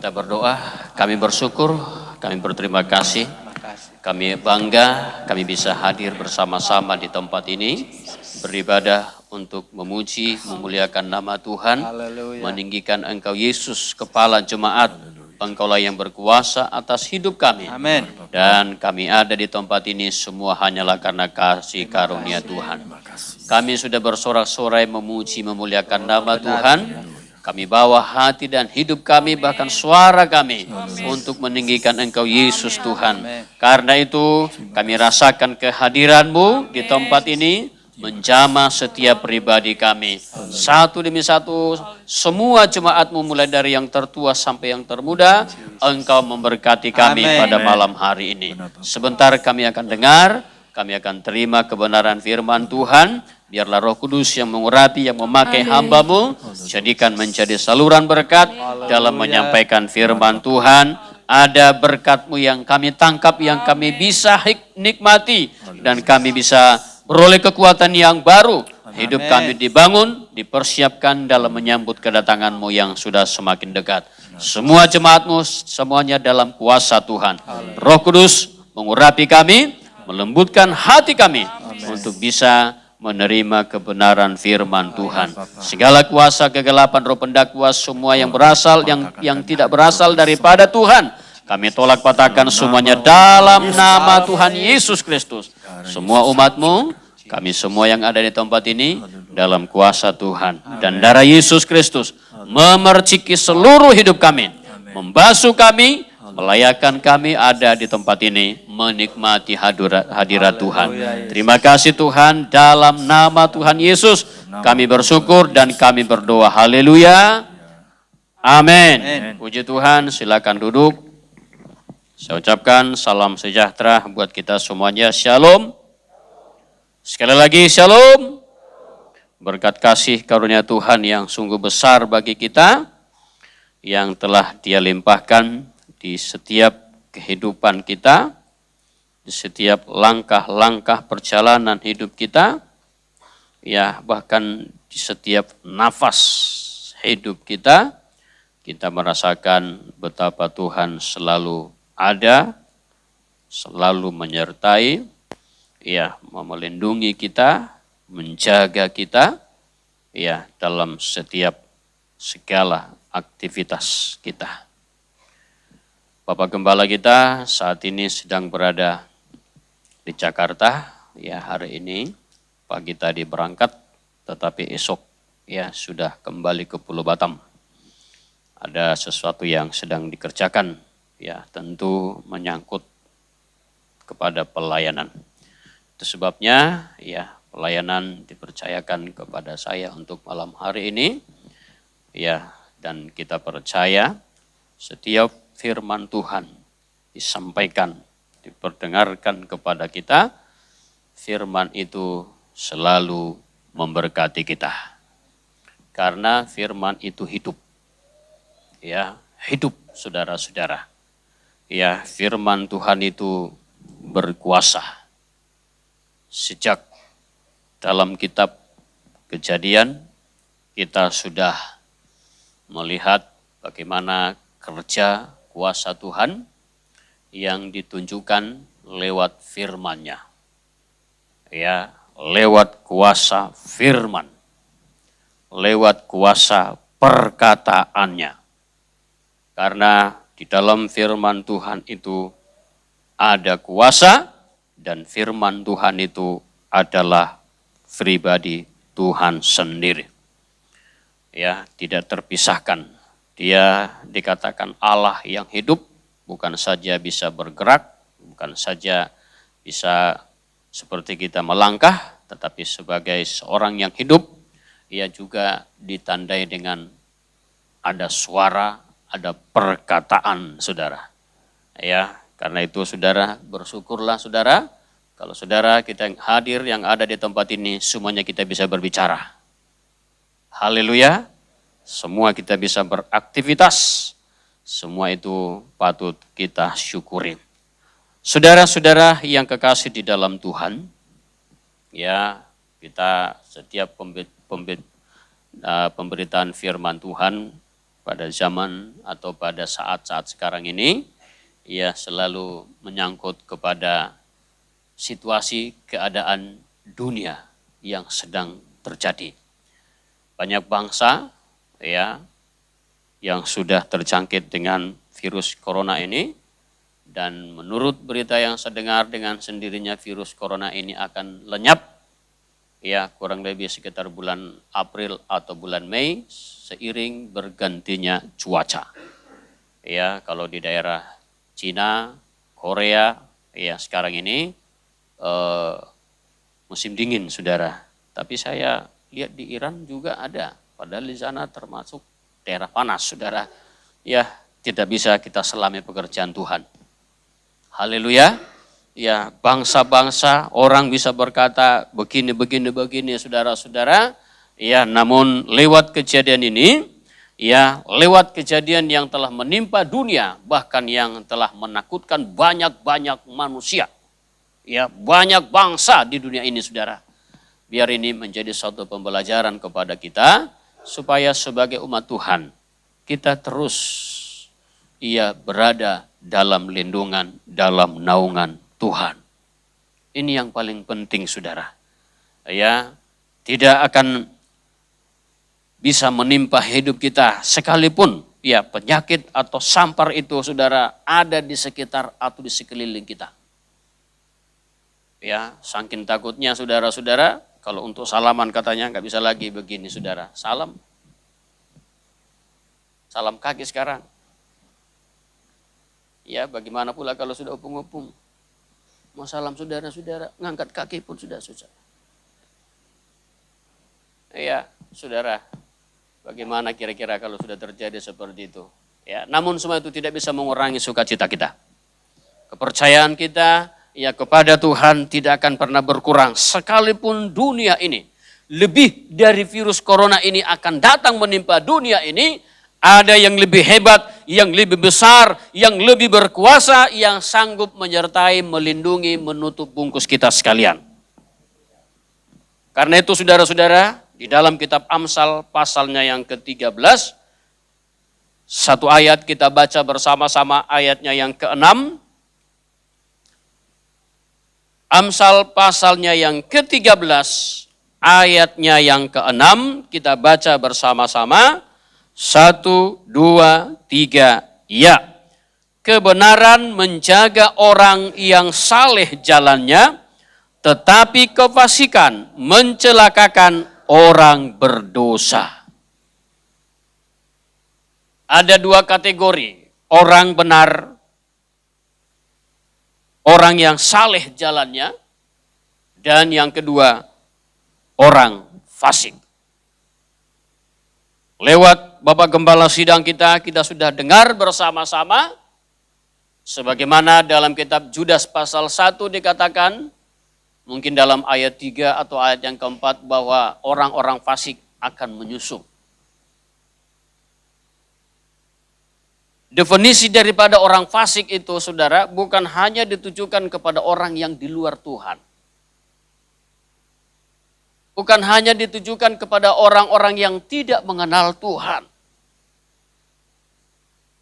kita berdoa, kami bersyukur, kami berterima kasih, kami bangga, kami bisa hadir bersama-sama di tempat ini, beribadah untuk memuji, memuliakan nama Tuhan, meninggikan Engkau Yesus, Kepala Jemaat, Engkaulah yang berkuasa atas hidup kami. Amin. Dan kami ada di tempat ini semua hanyalah karena kasih karunia Tuhan. Kami sudah bersorak-sorai memuji, memuliakan nama Tuhan. Kami bawa hati dan hidup kami, bahkan suara kami untuk meninggikan Engkau Yesus Tuhan. Karena itu kami rasakan kehadiran-Mu di tempat ini, menjamah setiap pribadi kami. Satu demi satu, semua jemaat-Mu mulai dari yang tertua sampai yang termuda, Engkau memberkati kami pada malam hari ini. Sebentar kami akan dengar, kami akan terima kebenaran firman Tuhan. Biarlah Roh Kudus yang mengurapi, yang memakai hamba-Mu, jadikan menjadi saluran berkat dalam menyampaikan firman Tuhan. Ada berkat-Mu yang kami tangkap, yang kami bisa nikmati, dan kami bisa beroleh kekuatan yang baru. Hidup kami dibangun, dipersiapkan dalam menyambut kedatangan-Mu yang sudah semakin dekat. Semua jemaat-Mu, semuanya dalam kuasa Tuhan. Roh Kudus mengurapi kami, melembutkan hati kami untuk bisa menerima kebenaran firman Tuhan. Segala kuasa kegelapan, roh pendakwa, semua yang berasal, yang tidak berasal daripada Tuhan, kami tolak patahkan semuanya dalam nama Tuhan Yesus Kristus. Semua umat-Mu, kami semua yang ada di tempat ini, dalam kuasa Tuhan. Dan darah Yesus Kristus memerciki seluruh hidup kami, membasuh kami, melayakkan kami ada di tempat ini, menikmati hadirat Tuhan. Terima kasih Tuhan, dalam nama Tuhan Yesus kami bersyukur dan kami berdoa. Haleluya. Amin. Puji Tuhan, silakan duduk. Saya ucapkan salam sejahtera buat kita semuanya. Shalom. Sekali lagi shalom. Berkat kasih karunia Tuhan yang sungguh besar bagi kita, yang telah Dia limpahkan di setiap kehidupan kita, di setiap langkah-langkah perjalanan hidup kita, ya bahkan di setiap nafas hidup kita, kita merasakan betapa Tuhan selalu ada, selalu menyertai, ya melindungi kita, menjaga kita, ya dalam setiap segala aktivitas kita. Bapak Gembala kita saat ini sedang berada di Jakarta, ya hari ini pagi tadi berangkat, tetapi esok ya sudah kembali ke Pulau Batam. Ada sesuatu yang sedang dikerjakan, ya tentu menyangkut kepada pelayanan. Itu sebabnya ya pelayanan dipercayakan kepada saya untuk malam hari ini, ya dan kita percaya setiap firman Tuhan disampaikan, diperdengarkan kepada kita, firman itu selalu memberkati kita. Karena firman itu hidup. Ya, hidup saudara-saudara. Ya, firman Tuhan itu berkuasa. Sejak dalam kitab Kejadian, kita sudah melihat bagaimana kerja kuasa Tuhan yang ditunjukkan lewat firman-Nya. Ya, lewat kuasa firman. Lewat kuasa perkataannya. Karena di dalam firman Tuhan itu ada kuasa, dan firman Tuhan itu adalah pribadi Tuhan sendiri. Ya, tidak terpisahkan. Dia dikatakan Allah yang hidup, bukan saja bisa bergerak, bukan saja bisa seperti kita melangkah, tetapi sebagai seorang yang hidup, ia juga ditandai dengan ada suara, ada perkataan, saudara. Ya, karena itu saudara bersyukurlah saudara, kalau saudara kita yang hadir, yang ada di tempat ini, semuanya kita bisa berbicara. Haleluya. Semua kita bisa beraktivitas, semua itu patut kita syukuri. Saudara-saudara yang kekasih di dalam Tuhan, ya kita setiap pemberitaan firman Tuhan pada zaman atau pada saat-saat sekarang ini, ya selalu menyangkut kepada situasi keadaan dunia yang sedang terjadi. Banyak bangsa ya yang sudah terjangkit dengan virus corona ini, dan menurut berita yang saya dengar dengan sendirinya virus corona ini akan lenyap ya kurang lebih sekitar bulan April atau bulan Mei seiring bergantinya cuaca. Ya, kalau di daerah Cina, Korea ya sekarang ini musim dingin, Saudara. Tapi saya lihat di Iran juga ada, padahal di sana termasuk daerah panas, Saudara. Ya, tidak bisa kita selami pekerjaan Tuhan. Haleluya. Ya, bangsa-bangsa orang bisa berkata begini, saudara-saudara. Ya, namun lewat kejadian ini, ya lewat kejadian yang telah menimpa dunia, bahkan yang telah menakutkan banyak-banyak manusia. Ya, banyak bangsa di dunia ini, saudara. Biar ini menjadi suatu pembelajaran kepada kita, supaya sebagai umat Tuhan, kita terus berada dalam lindungan, dalam naungan Tuhan. Ini yang paling penting, saudara. Ya, tidak akan bisa menimpa hidup kita sekalipun ya penyakit atau sampar itu, saudara, ada di sekitar atau di sekeliling kita. Ya, saking takutnya saudara-saudara, kalau untuk salaman katanya nggak bisa lagi begini, saudara. Salam kaki sekarang. Ya, bagaimana pula kalau sudah opung-opung? Mau salam saudara-saudara, ngangkat kaki pun sudah susah. Iya, saudara, bagaimana kira-kira kalau sudah terjadi seperti itu? Ya, namun semua itu tidak bisa mengurangi sukacita kita. Kepercayaan kita ya kepada Tuhan tidak akan pernah berkurang. Sekalipun dunia ini, lebih dari virus corona ini akan datang menimpa dunia ini, ada yang lebih hebat, yang lebih besar, yang lebih berkuasa, yang sanggup menyertai, melindungi, menutup bungkus kita sekalian. Karena itu saudara-saudara, di dalam kitab Amsal pasalnya yang ke-13, satu ayat kita baca bersama-sama, ayatnya yang ke-6. Amsal pasalnya yang ke-13, ayatnya yang ke-6, kita baca bersama-sama. 1, 2, 3, ya. Kebenaran menjaga orang yang saleh jalannya, tetapi kefasikan mencelakakan orang berdosa. Ada dua kategori, orang benar, orang yang saleh jalannya, dan yang kedua, orang fasik. Lewat Bapak Gembala sidang kita sudah dengar bersama-sama, sebagaimana dalam kitab Judas pasal 1 dikatakan, mungkin dalam ayat 3 atau ayat yang keempat, bahwa orang-orang fasik akan menyusup. Definisi daripada orang fasik itu, saudara, bukan hanya ditujukan kepada orang yang di luar Tuhan. Bukan hanya ditujukan kepada orang-orang yang tidak mengenal Tuhan.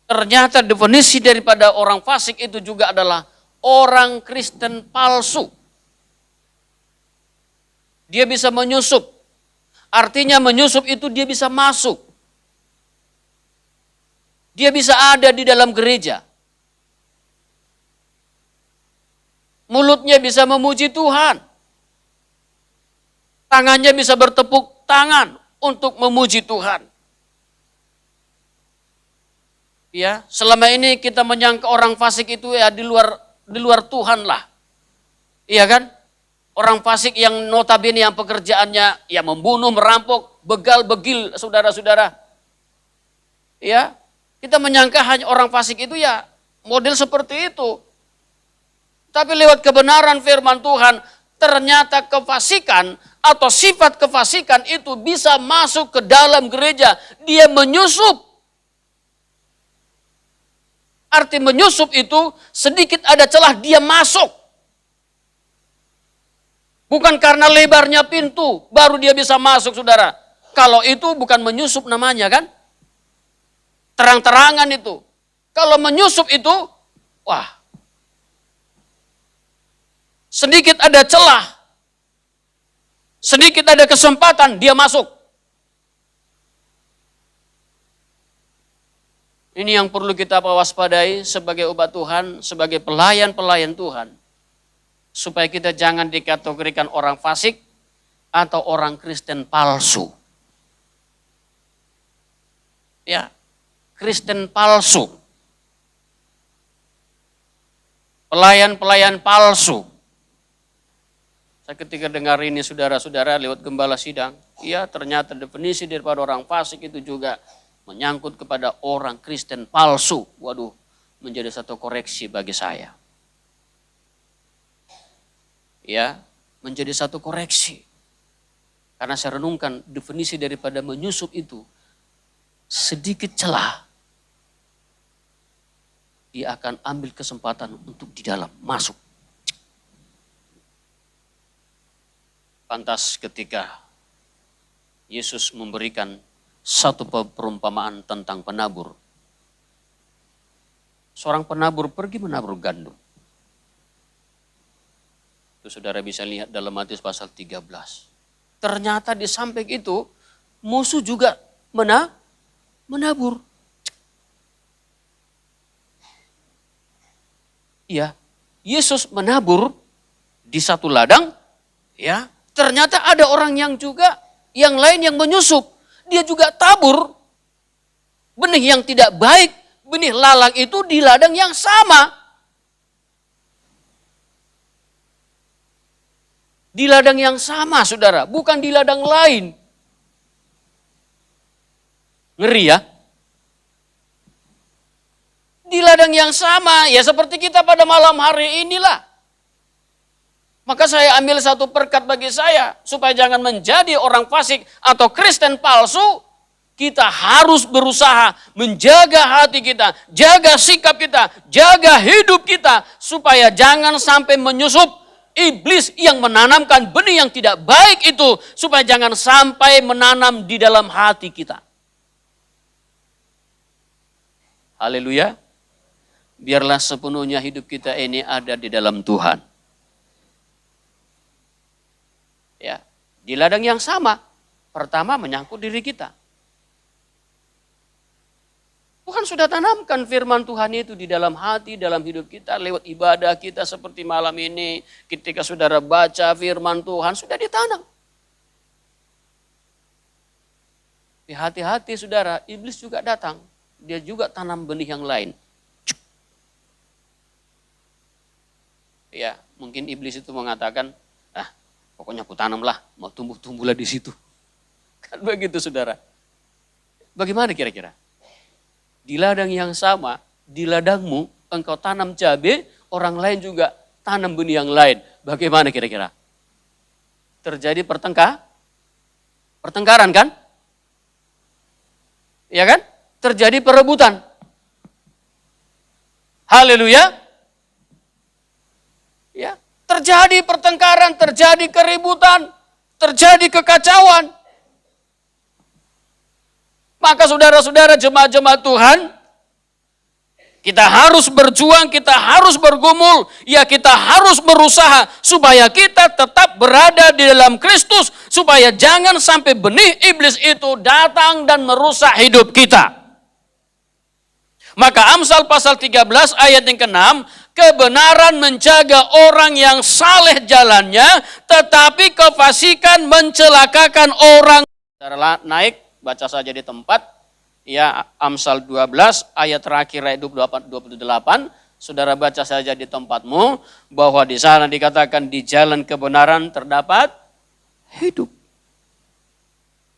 Ternyata definisi daripada orang fasik itu juga adalah orang Kristen palsu. Dia bisa menyusup. Artinya menyusup itu dia bisa masuk. Dia bisa ada di dalam gereja. Mulutnya bisa memuji Tuhan. Tangannya bisa bertepuk tangan untuk memuji Tuhan. Ya, selama ini kita menyangka orang fasik itu ya di luar Tuhan lah. Iya kan? Orang fasik yang notabene yang pekerjaannya ya membunuh, merampok, begal, begil, saudara-saudara. Ya, kita menyangka hanya orang fasik itu ya model seperti itu. Tapi lewat kebenaran firman Tuhan, ternyata kefasikan atau sifat kefasikan itu bisa masuk ke dalam gereja. Dia menyusup. Arti menyusup itu sedikit ada celah dia masuk. Bukan karena lebarnya pintu baru dia bisa masuk, saudara. Kalau itu bukan menyusup namanya kan. terang-terangan itu. Kalau menyusup itu, wah, sedikit ada celah, sedikit ada kesempatan, dia masuk. Ini yang perlu kita waspadai sebagai umat Tuhan, sebagai pelayan-pelayan Tuhan. Supaya kita jangan dikategorikan orang fasik atau orang Kristen palsu. Ya, Kristen palsu. Pelayan-pelayan palsu. Saya ketika dengar ini saudara-saudara lewat gembala sidang, ya ternyata definisi daripada orang fasik itu juga menyangkut kepada orang Kristen palsu. Waduh, menjadi satu koreksi bagi saya. Ya, menjadi satu koreksi. Karena saya renungkan definisi daripada menyusup itu, sedikit celah, dia akan ambil kesempatan untuk di dalam masuk. Pantas ketika Yesus memberikan satu perumpamaan tentang penabur. Seorang penabur pergi menabur gandum. Itu saudara bisa lihat dalam Matius pasal 13. Ternyata di samping itu musuh juga menabur. Ya, Yesus menabur di satu ladang, ya. Ternyata ada orang yang juga, yang lain yang menyusup. Dia juga tabur benih yang tidak baik, benih lalang itu di ladang yang sama. Di ladang yang sama, saudara, bukan di ladang lain. Ngeri ya? Di ladang yang sama, ya seperti kita pada malam hari inilah. Maka saya ambil satu perkat bagi saya, supaya jangan menjadi orang fasik atau Kristen palsu, kita harus berusaha menjaga hati kita, jaga sikap kita, jaga hidup kita, supaya jangan sampai menyusup iblis yang menanamkan benih yang tidak baik itu, supaya jangan sampai menanam di dalam hati kita. Haleluya. Biarlah sepenuhnya hidup kita ini ada di dalam Tuhan. Ya, di ladang yang sama, pertama menyangkut diri kita. Tuhan sudah tanamkan firman Tuhan itu di dalam hati, dalam hidup kita, lewat ibadah kita seperti malam ini. Ketika saudara baca firman Tuhan, sudah ditanam. Hati-hati saudara, iblis juga datang. Dia juga tanam benih yang lain. Ya, mungkin iblis itu mengatakan, pokoknya aku tanamlah, mau tumbuh-tumbuhlah di situ. Kan begitu saudara. Bagaimana kira-kira? Di ladang yang sama, di ladangmu engkau tanam cabai, orang lain juga tanam benih yang lain. Bagaimana kira-kira? Terjadi pertengkaran kan? Ya kan? Terjadi perebutan. Haleluya. Ya, terjadi pertengkaran, terjadi keributan, terjadi kekacauan. Maka saudara-saudara jemaat-jemaat Tuhan, kita harus berjuang, kita harus bergumul, ya kita harus berusaha supaya kita tetap berada di dalam Kristus, supaya jangan sampai benih iblis itu datang dan merusak hidup kita. Maka Amsal pasal 13 ayat yang ke-6, kebenaran menjaga orang yang saleh jalannya, tetapi kefasikan mencelakakan orang. Saudara naik, baca saja di tempat. Ya, Amsal 12 ayat terakhir ayat 28. Saudara baca saja di tempatmu, bahwa di sana dikatakan di jalan kebenaran terdapat hidup.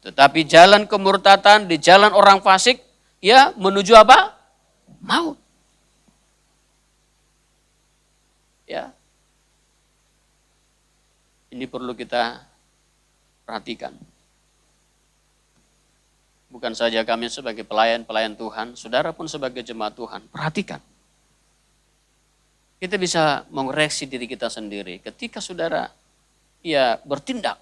Tetapi jalan kemurtatan, di jalan orang fasik, ya menuju apa? Maut. Ya. Ini perlu kita perhatikan. Bukan saja kami sebagai pelayan-pelayan Tuhan, saudara pun sebagai jemaat Tuhan, perhatikan. Kita bisa mengoreksi diri kita sendiri ketika saudara ya bertindak.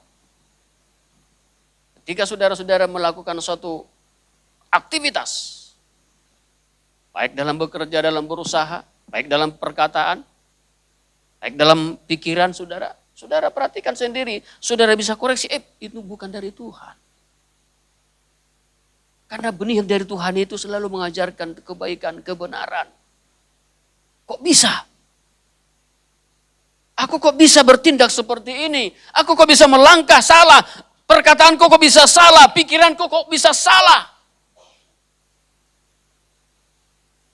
Ketika saudara-saudara melakukan suatu aktivitas Baik dalam bekerja, dalam berusaha, baik dalam perkataan, baik dalam pikiran saudara. Saudara perhatikan sendiri, saudara bisa koreksi, itu bukan dari Tuhan. Karena benih dari Tuhan itu selalu mengajarkan kebaikan, kebenaran. Kok bisa? Aku kok bisa bertindak seperti ini? Aku kok bisa melangkah salah? Perkataanku kok bisa salah? Pikiranku kok bisa salah?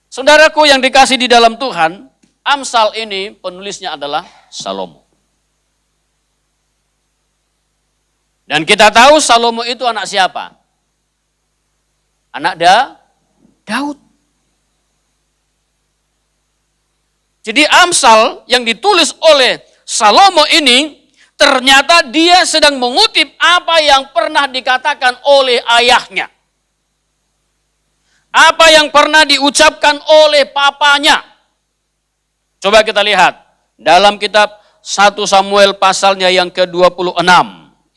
Saudaraku yang dikasih di dalam Tuhan, Amsal ini penulisnya adalah Salomo. Dan kita tahu Salomo itu anak siapa? Anak Daud. Jadi Amsal yang ditulis oleh Salomo ini ternyata dia sedang mengutip apa yang pernah dikatakan oleh ayahnya. Apa yang pernah diucapkan oleh papanya. Coba kita lihat dalam kitab 1 Samuel pasalnya yang ke-26.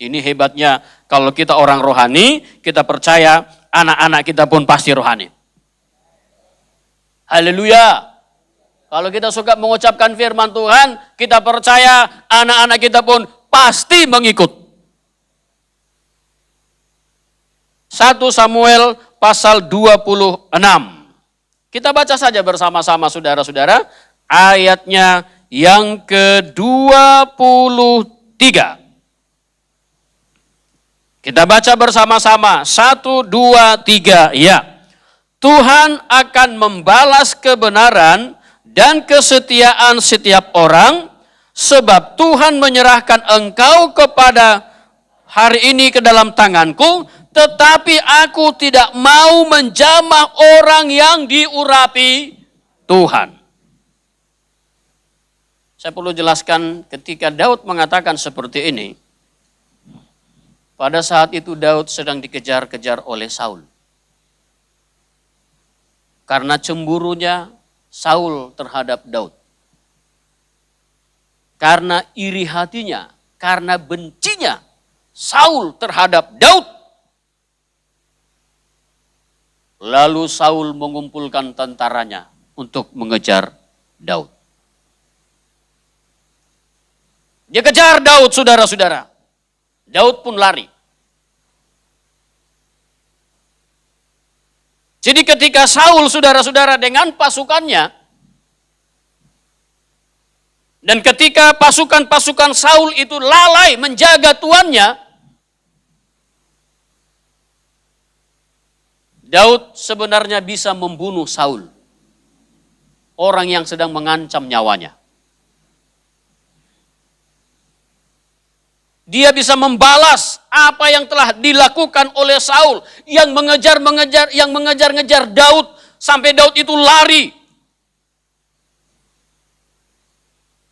Ini hebatnya kalau kita orang rohani, kita percaya anak-anak kita pun pasti rohani. Haleluya. Kalau kita suka mengucapkan firman Tuhan, kita percaya anak-anak kita pun pasti mengikut. 1 Samuel pasal 26. Kita baca saja bersama-sama saudara-saudara ayatnya yang ke-23. Kita baca bersama-sama. 1, 2, 3. Ya. Tuhan akan membalas kebenaran dan kesetiaan setiap orang, sebab Tuhan menyerahkan engkau kepada hari ini ke dalam tanganku, tetapi aku tidak mau menjamah orang yang diurapi Tuhan. Saya perlu jelaskan ketika Daud mengatakan seperti ini, pada saat itu Daud sedang dikejar-kejar oleh Saul. Karena cemburunya Saul terhadap Daud. Karena iri hatinya, karena bencinya Saul terhadap Daud. Lalu Saul mengumpulkan tentaranya untuk mengejar Daud. Dia kejar Daud, saudara-saudara. Daud pun lari. Jadi ketika Saul, saudara-saudara, dengan pasukannya, dan ketika pasukan-pasukan Saul itu lalai menjaga tuannya, Daud sebenarnya bisa membunuh Saul, orang yang sedang mengancam nyawanya. Dia bisa membalas apa yang telah dilakukan oleh Saul yang mengejar-ngejar Daud sampai Daud itu lari.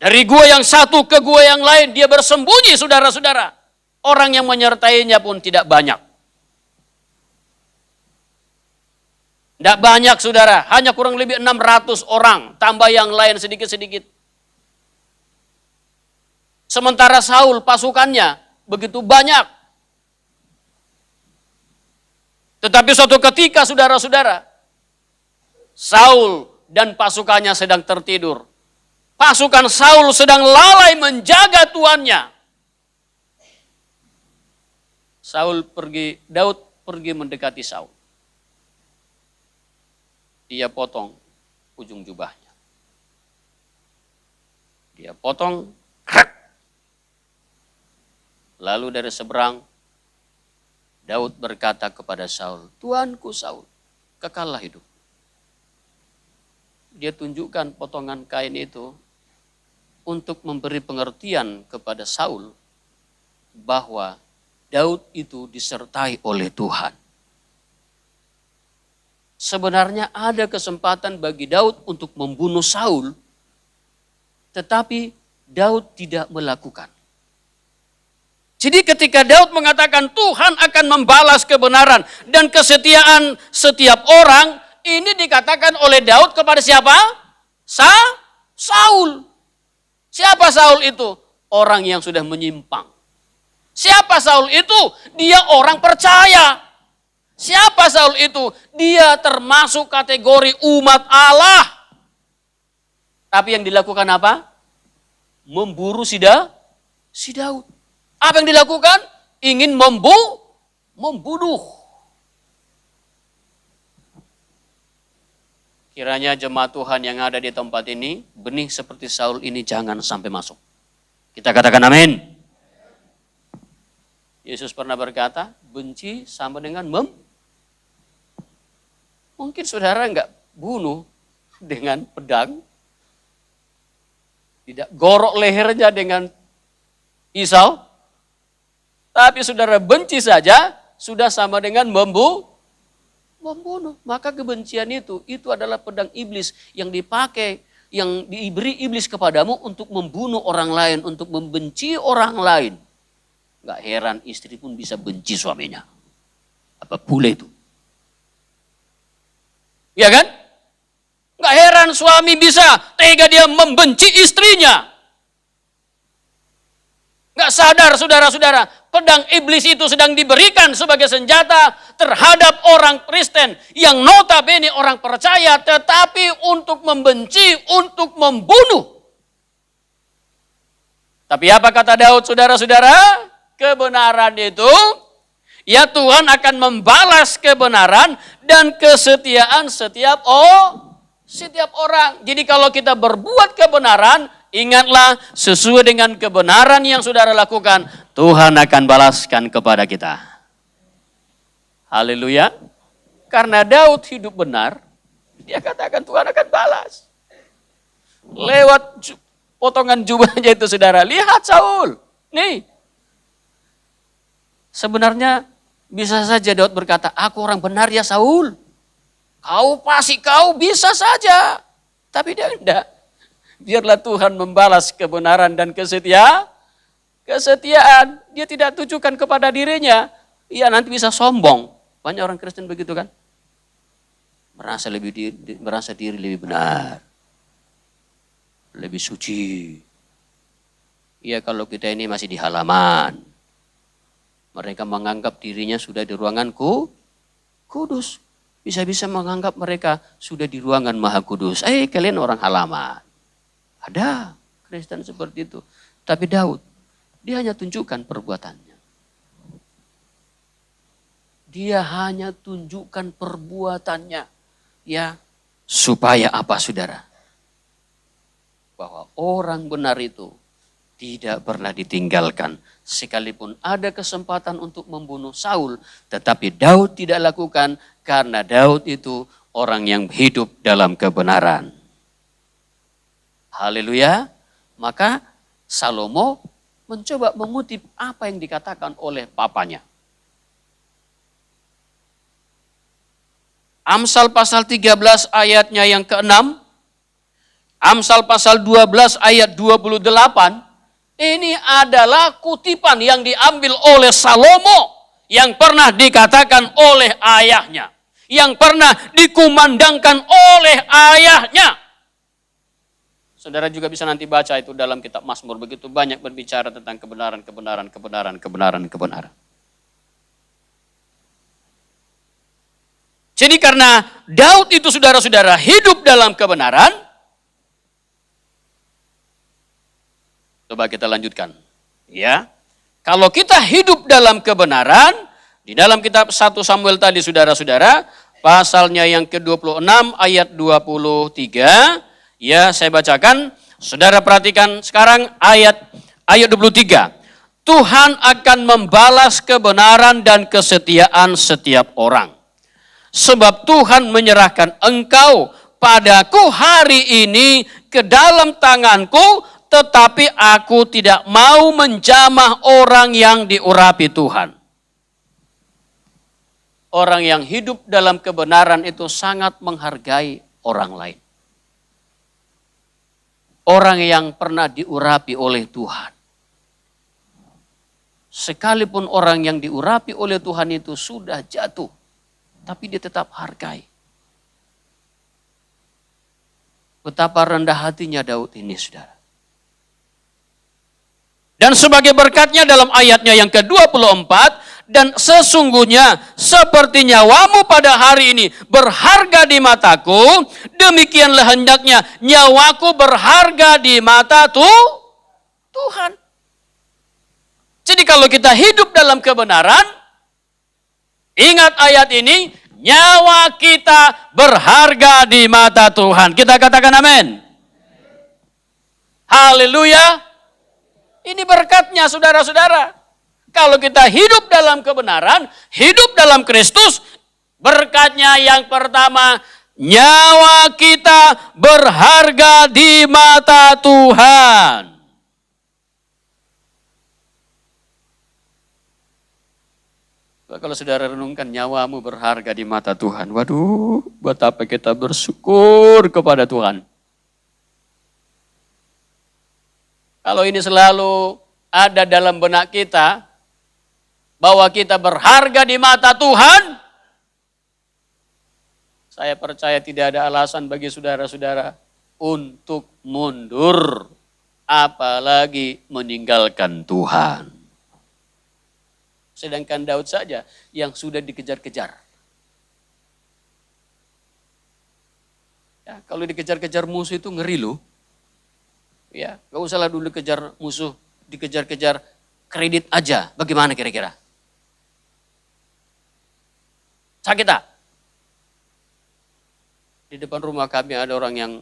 Dari gua yang satu ke gua yang lain dia bersembunyi, saudara-saudara. Orang yang menyertainya pun tidak banyak. Tidak banyak saudara, hanya kurang lebih 600 orang, tambah yang lain sedikit-sedikit. Sementara Saul pasukannya begitu banyak. Tetapi suatu ketika saudara-saudara, Saul dan pasukannya sedang tertidur. Pasukan Saul sedang lalai menjaga tuannya. Daud pergi mendekati Saul. Dia potong ujung jubahnya. Dia potong, krek. Lalu dari seberang, Daud berkata kepada Saul, "Tuanku Saul, kekallah hidup." Dia tunjukkan potongan kain itu untuk memberi pengertian kepada Saul bahwa Daud itu disertai oleh Tuhan. Sebenarnya ada kesempatan bagi Daud untuk membunuh Saul, tetapi Daud tidak melakukan. Jadi ketika Daud mengatakan Tuhan akan membalas kebenaran dan kesetiaan setiap orang, ini dikatakan oleh Daud kepada siapa? Saul. Siapa Saul itu? Orang yang sudah menyimpang. Siapa Saul itu? Dia orang percaya. Siapa Saul itu? Dia termasuk kategori umat Allah. Tapi yang dilakukan apa? Memburu si Daud. Apa yang dilakukan? Ingin membunuh. Kiranya jemaat Tuhan yang ada di tempat ini, benih seperti Saul ini jangan sampai masuk. Kita katakan amin. Yesus pernah berkata, benci sama dengan Mungkin saudara enggak bunuh dengan pedang, tidak gorok lehernya dengan pisau, tapi saudara benci saja, sudah sama dengan membunuh. Maka kebencian itu adalah pedang iblis yang dipakai, yang diberi iblis kepadamu untuk membunuh orang lain, untuk membenci orang lain. Enggak heran istri pun bisa benci suaminya. Apa bule itu? Ya kan? Enggak heran suami bisa tega dia membenci istrinya. Enggak sadar saudara-saudara, pedang iblis itu sedang diberikan sebagai senjata terhadap orang Kristen yang notabene orang percaya, tetapi untuk membenci, untuk membunuh. Tapi apa kata Daud saudara-saudara? Kebenaran itu, ya Tuhan akan membalas kebenaran dan kesetiaan setiap orang. Jadi kalau kita berbuat kebenaran, ingatlah sesuai dengan kebenaran yang saudara lakukan, Tuhan akan balaskan kepada kita. Haleluya. Karena Daud hidup benar, dia katakan Tuhan akan balas. Lewat potongan jubahnya itu saudara, lihat Saul. Nih. Sebenarnya bisa saja Daud berkata, aku orang benar ya Saul. Kau bisa saja. Tapi dia enggak. Biarlah Tuhan membalas kebenaran dan kesetiaan. Dia tidak tujukan kepada dirinya. Ia nanti bisa sombong. Banyak orang Kristen begitu kan. Merasa diri lebih benar. Lebih suci. Iya kalau kita ini masih di halaman. Mereka menganggap dirinya sudah di ruangan kudus. Bisa-bisa menganggap mereka sudah di ruangan maha kudus. Kalian orang halaman. Ada Kristen seperti itu. Tapi Daud, dia hanya tunjukkan perbuatannya. Dia hanya tunjukkan perbuatannya. Ya, supaya apa saudara? Bahwa orang benar itu tidak pernah ditinggalkan. Sekalipun ada kesempatan untuk membunuh Saul, tetapi Daud tidak lakukan karena Daud itu orang yang hidup dalam kebenaran. Haleluya. Maka Salomo mencoba mengutip apa yang dikatakan oleh papanya. Amsal pasal 13 ayatnya yang ke-6. Amsal pasal 12 ayat 28. Ini adalah kutipan yang diambil oleh Salomo yang pernah dikatakan oleh ayahnya, yang pernah dikumandangkan oleh ayahnya. Saudara juga bisa nanti baca itu dalam kitab Mazmur, begitu banyak berbicara tentang kebenaran. Jadi karena Daud itu saudara-saudara hidup dalam kebenaran. Coba kita lanjutkan. Ya. Kalau kita hidup dalam kebenaran, di dalam kitab 1 Samuel tadi saudara-saudara, pasalnya yang ke-26 ayat 23, ya saya bacakan, saudara perhatikan sekarang ayat 23. Tuhan akan membalas kebenaran dan kesetiaan setiap orang. Sebab Tuhan menyerahkan engkau padaku hari ini ke dalam tanganku, tetapi aku tidak mau menjamah orang yang diurapi Tuhan. Orang yang hidup dalam kebenaran itu sangat menghargai orang lain. Orang yang pernah diurapi oleh Tuhan. Sekalipun orang yang diurapi oleh Tuhan itu sudah jatuh, tapi dia tetap hargai. Betapa rendah hatinya Daud ini, saudara. Dan sebagai berkatnya dalam ayatnya yang ke-24, Dan sesungguhnya seperti nyawamu pada hari ini berharga di mataku, demikianlah hendaknya nyawaku berharga di mata Tuhan. Jadi kalau kita hidup dalam kebenaran, ingat ayat ini, nyawa kita berharga di mata Tuhan. Kita katakan amin. Haleluya. Ini berkatnya saudara-saudara. Kalau kita hidup dalam kebenaran, hidup dalam Kristus, berkatnya yang pertama, nyawa kita berharga di mata Tuhan. Kalau saudara renungkan, nyawamu berharga di mata Tuhan. Waduh, buat apa kita bersyukur kepada Tuhan. Kalau ini selalu ada dalam benak kita, bahwa kita berharga di mata Tuhan, saya percaya tidak ada alasan bagi saudara-saudara untuk mundur, apalagi meninggalkan Tuhan. Sedangkan Daud saja yang sudah dikejar-kejar. Ya, kalau dikejar-kejar musuh itu ngeri loh. Ya, gak usahlah dulu kejar musuh, dikejar-kejar kredit aja. Bagaimana kira-kira? Sakit tak? Di depan rumah kami ada orang yang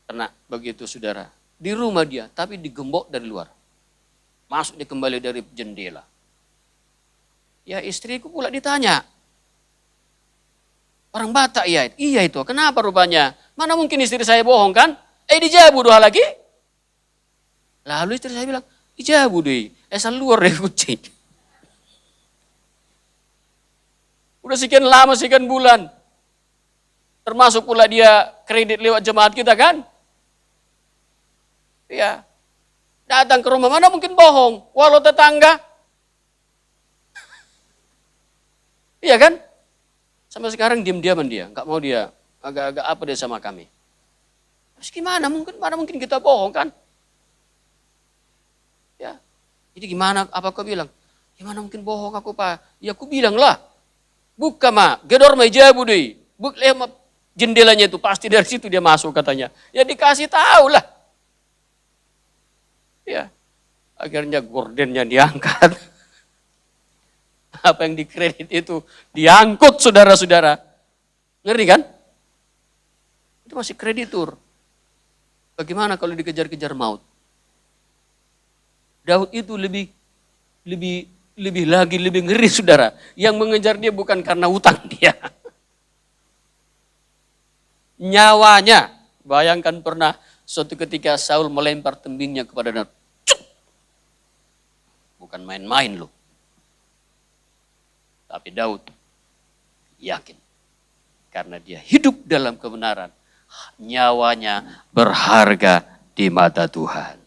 kena begitu saudara. Di rumah dia, tapi digembok dari luar. Masuk dia kembali dari jendela. Ya istriku pula ditanya. Orang Batak ya? Iya itu, kenapa rupanya? Mana mungkin istri saya bohong kan? Dijabu 2 lagi. Lalu istri saya bilang, dijabu deh. Asal luar deh kucing. Udah sekian lama, sekian bulan. Termasuk pula dia kredit lewat jemaat kita kan? Ya. Datang ke rumah, mana mungkin bohong. Walau tetangga. Iya kan? Sampai sekarang diam-diaman dia. Enggak mau dia. Agak-agak apa dia sama kami. Terus gimana? Mana mungkin kita bohong kan? Ya. Jadi gimana? Apa kau bilang? Gimana mungkin bohong aku Pak? Ya aku bilang lah. Buka mak, gedor ma jabu deh. Buka jendelanya itu pasti dari situ dia masuk katanya. Ya dikasih tahu lah. Ya, akhirnya gordennya diangkat. Apa yang dikredit itu diangkut saudara-saudara. Ngeri kan? Itu masih kreditur. Bagaimana kalau dikejar-kejar maut? Daud itu lebih ngeri saudara. Yang mengejar dia bukan karena utang dia. Nyawanya. Bayangkan pernah suatu ketika Saul melempar tembingnya kepada Daud. Bukan main-main loh. Tapi Daud yakin. Karena dia hidup dalam kebenaran. Nyawanya berharga di mata Tuhan.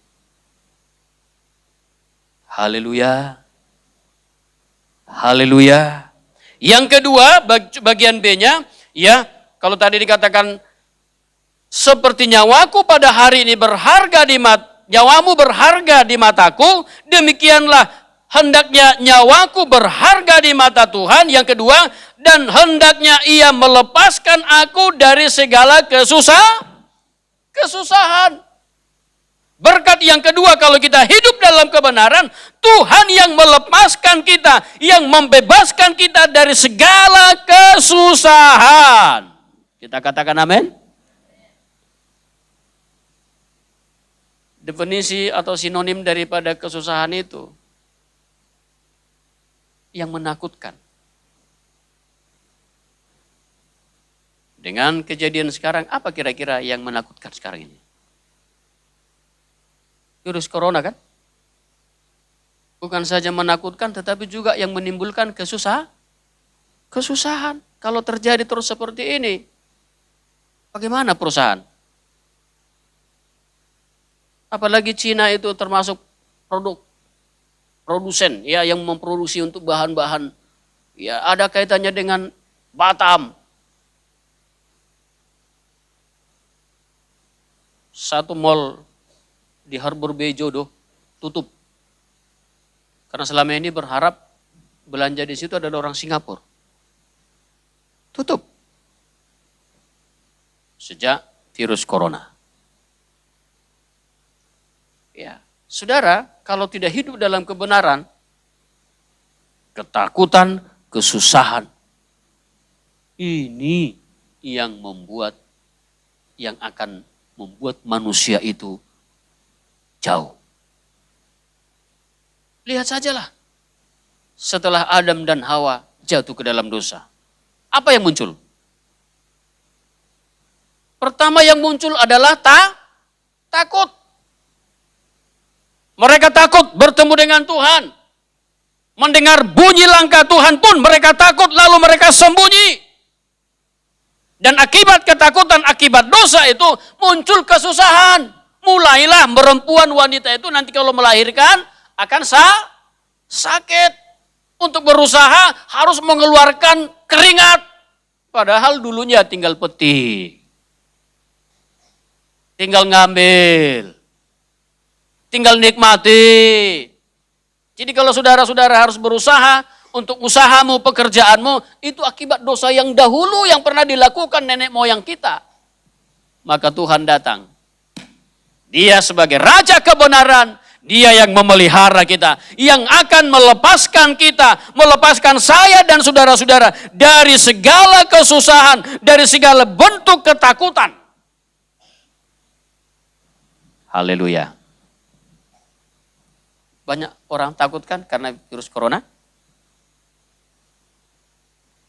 Haleluya. Haleluya. Yang kedua, bagian B-nya, ya, kalau tadi dikatakan seperti nyawaku pada hari ini berharga nyawamu berharga di mataku, demikianlah hendaknya nyawaku berharga di mata Tuhan. Yang kedua, dan hendaknya ia melepaskan aku dari segala kesusahan. Berkat yang kedua, kalau kita hidup dalam kebenaran, Tuhan yang melepaskan kita, yang membebaskan kita dari segala kesusahan. Kita katakan amin. Definisi atau sinonim daripada kesusahan itu, yang menakutkan. Dengan kejadian sekarang, apa kira-kira yang menakutkan sekarang ini? Virus corona kan? Bukan saja menakutkan, tetapi juga yang menimbulkan kesusahan. Kalau terjadi terus seperti ini, bagaimana perusahaan? Apalagi Cina itu termasuk produsen ya, yang memproduksi untuk bahan-bahan. Ya, ada kaitannya dengan Batam. Satu mall di Harbor Bay Jodoh tutup. Karena selama ini berharap belanja di situ adalah orang Singapura. Tutup. Sejak virus corona. Ya, saudara, kalau tidak hidup dalam kebenaran, ketakutan, kesusahan, ini yang akan membuat manusia itu jauh. Lihat sajalah, setelah Adam dan Hawa jatuh ke dalam dosa, apa yang muncul? Pertama yang muncul adalah takut. Mereka takut bertemu dengan Tuhan. Mendengar bunyi langkah Tuhan pun mereka takut, lalu mereka sembunyi. Dan akibat ketakutan, akibat dosa itu muncul kesusahan. Mulailah perempuan wanita itu nanti kalau melahirkan akan sakit. Untuk berusaha harus mengeluarkan keringat. Padahal dulunya tinggal petik. Tinggal ngambil. Tinggal nikmati. Jadi kalau saudara-saudara harus berusaha untuk usahamu, pekerjaanmu, itu akibat dosa yang dahulu yang pernah dilakukan nenek moyang kita. Maka Tuhan datang. Dia sebagai Raja kebenaran, Dia yang memelihara kita, yang akan melepaskan kita, melepaskan saya dan saudara-saudara dari segala kesusahan, dari segala bentuk ketakutan. Haleluya. Banyak orang takut kan karena virus corona?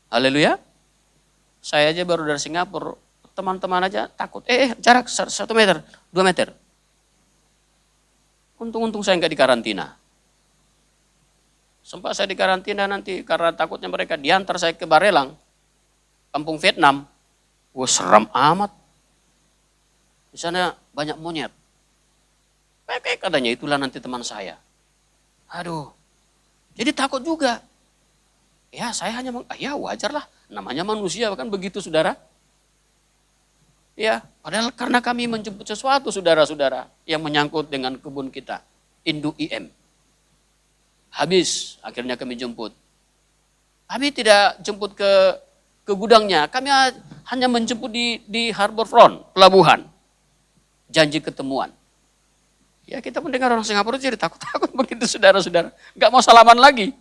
Haleluya. Saya aja baru dari Singapura, teman-teman aja takut. Jarak 1 meter, 2 meter. Untung-untung saya nggak dikarantina. Sempat saya dikarantina nanti karena takutnya mereka diantar saya ke Barelang, kampung Vietnam. Wah, seram amat. Di sana banyak monyet. Katanya itulah nanti teman saya. Aduh, jadi takut juga. Ya saya hanya, ya wajar lah, namanya manusia kan begitu saudara. Ya, padahal karena kami menjemput sesuatu saudara-saudara yang menyangkut dengan kebun kita, Induk IM. Habis, akhirnya kami jemput. Kami tidak jemput ke gudangnya, kami hanya menjemput di Harbor Front, pelabuhan. Janji ketemuan. Ya kita mendengar orang Singapura jadi takut-takut begitu saudara-saudara. Gak mau salaman lagi.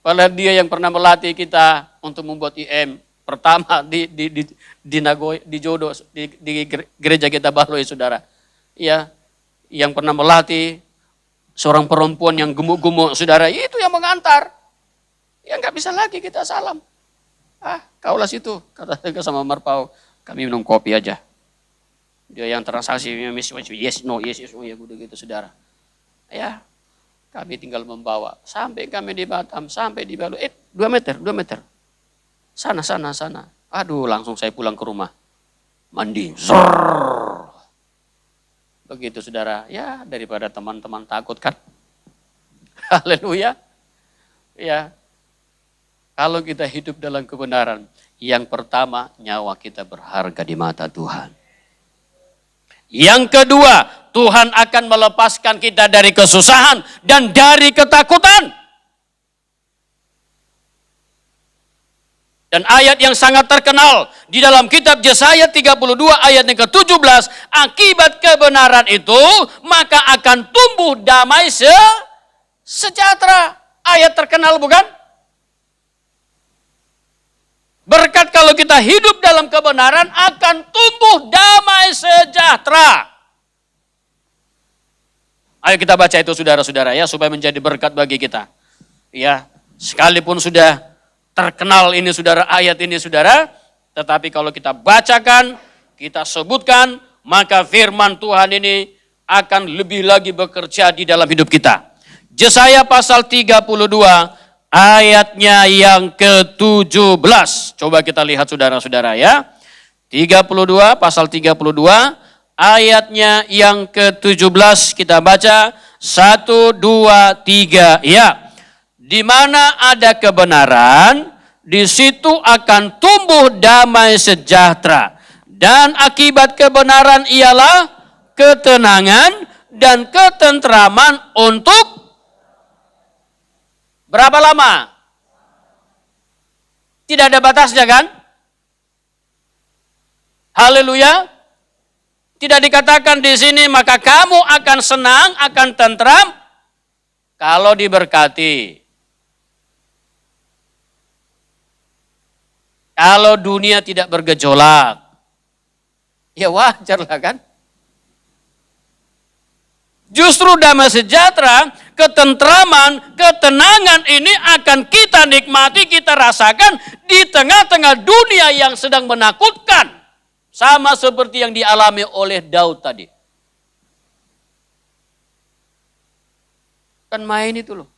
Padahal dia yang pernah melatih kita untuk membuat IM. Pertama di Nagoya, di Jodo, di gereja kita Baloi saudara. Ya, yang pernah melatih seorang perempuan yang gemuk-gemuk saudara. Itu yang mengantar. Ya gak bisa lagi kita salam. Kaulah situ. Kata saya sama Marpau. Kami minum kopi aja. Dia yang transaksi, yes, no, ya udah gitu saudara. Ya, kami tinggal membawa. Sampai kami di Batam, sampai di Baloi, 2 meter. Sana. Aduh, langsung saya pulang ke rumah. Mandi. Zrrr. Begitu saudara, ya daripada teman-teman takut kan. Haleluya. Ya, kalau kita hidup dalam kebenaran, yang pertama nyawa kita berharga di mata Tuhan. Yang kedua, Tuhan akan melepaskan kita dari kesusahan dan dari ketakutan. Dan ayat yang sangat terkenal di dalam kitab Yesaya 32 ayat yang ke-17, akibat kebenaran itu maka akan tumbuh damai sejahtera. Ayat terkenal bukan? Berkat kalau kita hidup dalam kebenaran akan tumbuh damai sejahtera. Ayo kita baca itu saudara-saudara ya, supaya menjadi berkat bagi kita. Ya, sekalipun sudah terkenal ini saudara, ayat ini saudara, tetapi kalau kita bacakan, kita sebutkan, maka firman Tuhan ini akan lebih lagi bekerja di dalam hidup kita. Yesaya pasal 32 ayatnya yang ke-17. Coba kita lihat saudara-saudara ya. 32, pasal 32, ayatnya yang ke-17 kita baca. 1, 2, 3, ya. Di mana ada kebenaran, di situ akan tumbuh damai sejahtera. Dan akibat kebenaran ialah ketenangan dan ketentraman untuk Berapa lama? Tidak ada batasnya kan? Haleluya. Tidak dikatakan di sini maka kamu akan senang, akan tentram kalau diberkati. Kalau dunia tidak bergejolak. Ya wajar lah kan? Justru damai sejahtera, ketentraman, ketenangan ini akan kita nikmati, kita rasakan di tengah-tengah dunia yang sedang menakutkan. Sama seperti yang dialami oleh Daud tadi. Kan main itu loh.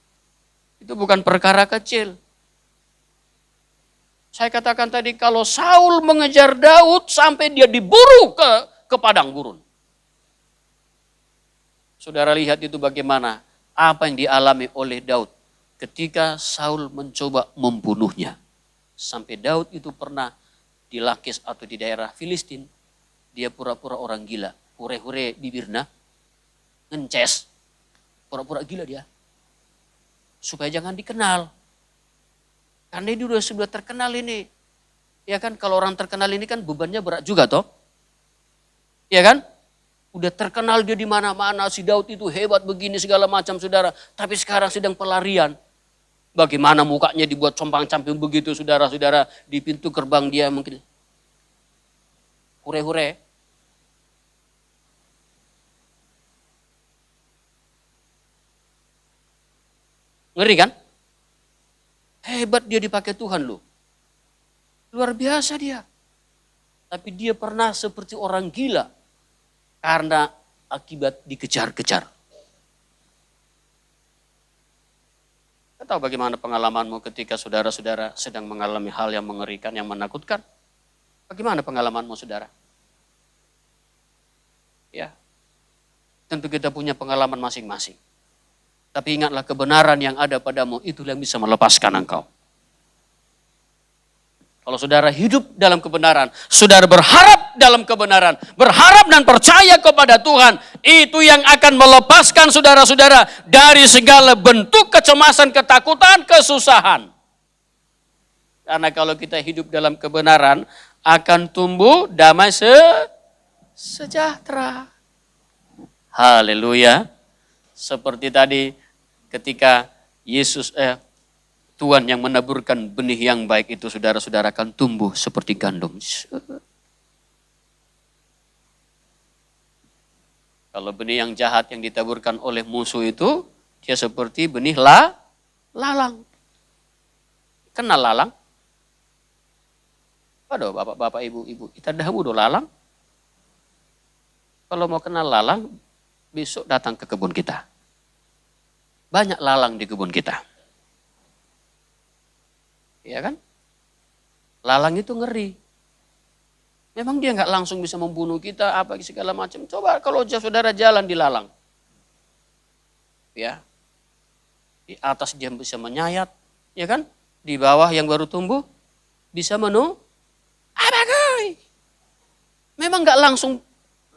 Itu bukan perkara kecil. Saya katakan tadi kalau Saul mengejar Daud sampai dia diburu ke padang gurun. Saudara lihat itu bagaimana apa yang dialami oleh Daud ketika Saul mencoba membunuhnya. Sampai Daud itu pernah di Lakis atau di daerah Filistin, dia pura-pura orang gila, hure-hure bibirna, ngences, pura-pura gila dia, supaya jangan dikenal. Karena dia sudah terkenal ini, ya kan? Kalau orang terkenal ini kan bebannya berat juga toh, ya kan? Udah terkenal dia di mana-mana, si Daud itu hebat begini segala macam saudara, tapi sekarang sedang pelarian. Bagaimana mukanya dibuat compang-camping begitu saudara-saudara, di pintu gerbang dia mungkin hure-hure. Ngeri kan? Hebat dia dipakai Tuhan loh. Luar biasa dia. Tapi dia pernah seperti orang gila karena akibat dikejar-kejar. Tahu bagaimana pengalamanmu ketika saudara-saudara sedang mengalami hal yang mengerikan, yang menakutkan? Bagaimana pengalamanmu saudara? Ya, tentu kita punya pengalaman masing-masing. Tapi ingatlah kebenaran yang ada padamu, itulah yang bisa melepaskan engkau. Kalau saudara hidup dalam kebenaran, saudara berharap dalam kebenaran, berharap dan percaya kepada Tuhan, itu yang akan melepaskan saudara-saudara dari segala bentuk kecemasan, ketakutan, kesusahan. Karena kalau kita hidup dalam kebenaran, akan tumbuh damai sejahtera. Haleluya. Seperti tadi ketika Tuhan yang menaburkan benih yang baik itu saudara-saudara akan tumbuh seperti gandum. Kalau benih yang jahat yang ditaburkan oleh musuh itu, dia seperti benih lalang. Kenal lalang? Aduh bapak-bapak, ibu-ibu, kita dahulu lalang. Kalau mau kenal lalang, besok datang ke kebun kita. Banyak lalang di kebun kita. Ya kan? Lalang itu ngeri. Memang dia nggak langsung bisa membunuh kita, apa segala macam. Coba kalau saudara jalan di lalang. Ya. Di atas dia bisa menyayat, ya kan? Di bawah yang baru tumbuh bisa abagai. Memang nggak langsung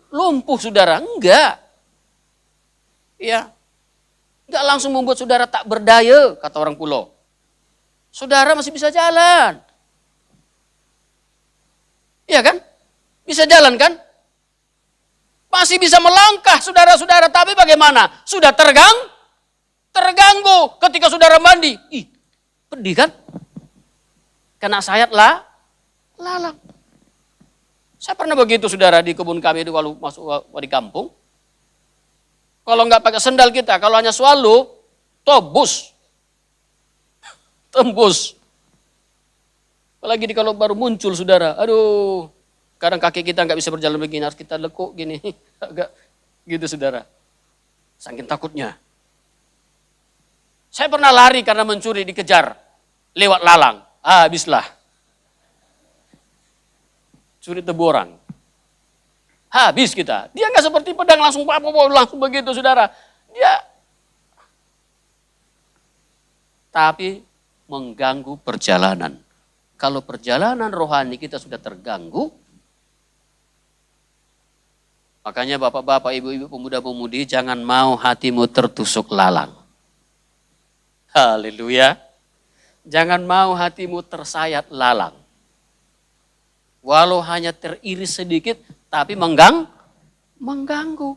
lumpuh saudara, enggak. Ya. Nggak langsung membuat saudara tak berdaya, kata orang pulau. Saudara masih bisa jalan. Iya kan? Bisa jalan kan? Masih bisa melangkah saudara-saudara. Tapi bagaimana? Sudah terganggu ketika saudara mandi. Ih, pedih kan? Kena sayat lalang. Saya pernah begitu saudara di kebun kami itu kalau masuk di kampung. Kalau nggak pakai sendal kita, kalau hanya swallow, tembus. Apalagi kalau baru muncul saudara, aduh, kadang kaki kita nggak bisa berjalan begini, harus kita lekuk gini, agak gitu saudara. Saking takutnya. Saya pernah lari karena mencuri dikejar lewat lalang, habislah. Curi tebu orang. Habis kita. Dia nggak seperti pedang langsung begitu saudara. Dia tapi mengganggu perjalanan. Kalau perjalanan rohani kita sudah terganggu, makanya bapak-bapak, ibu-ibu, pemuda-pemudi, jangan mau hatimu tertusuk lalang. Haleluya. Jangan mau hatimu tersayat lalang. Walau hanya teriris sedikit, tapi mengganggu.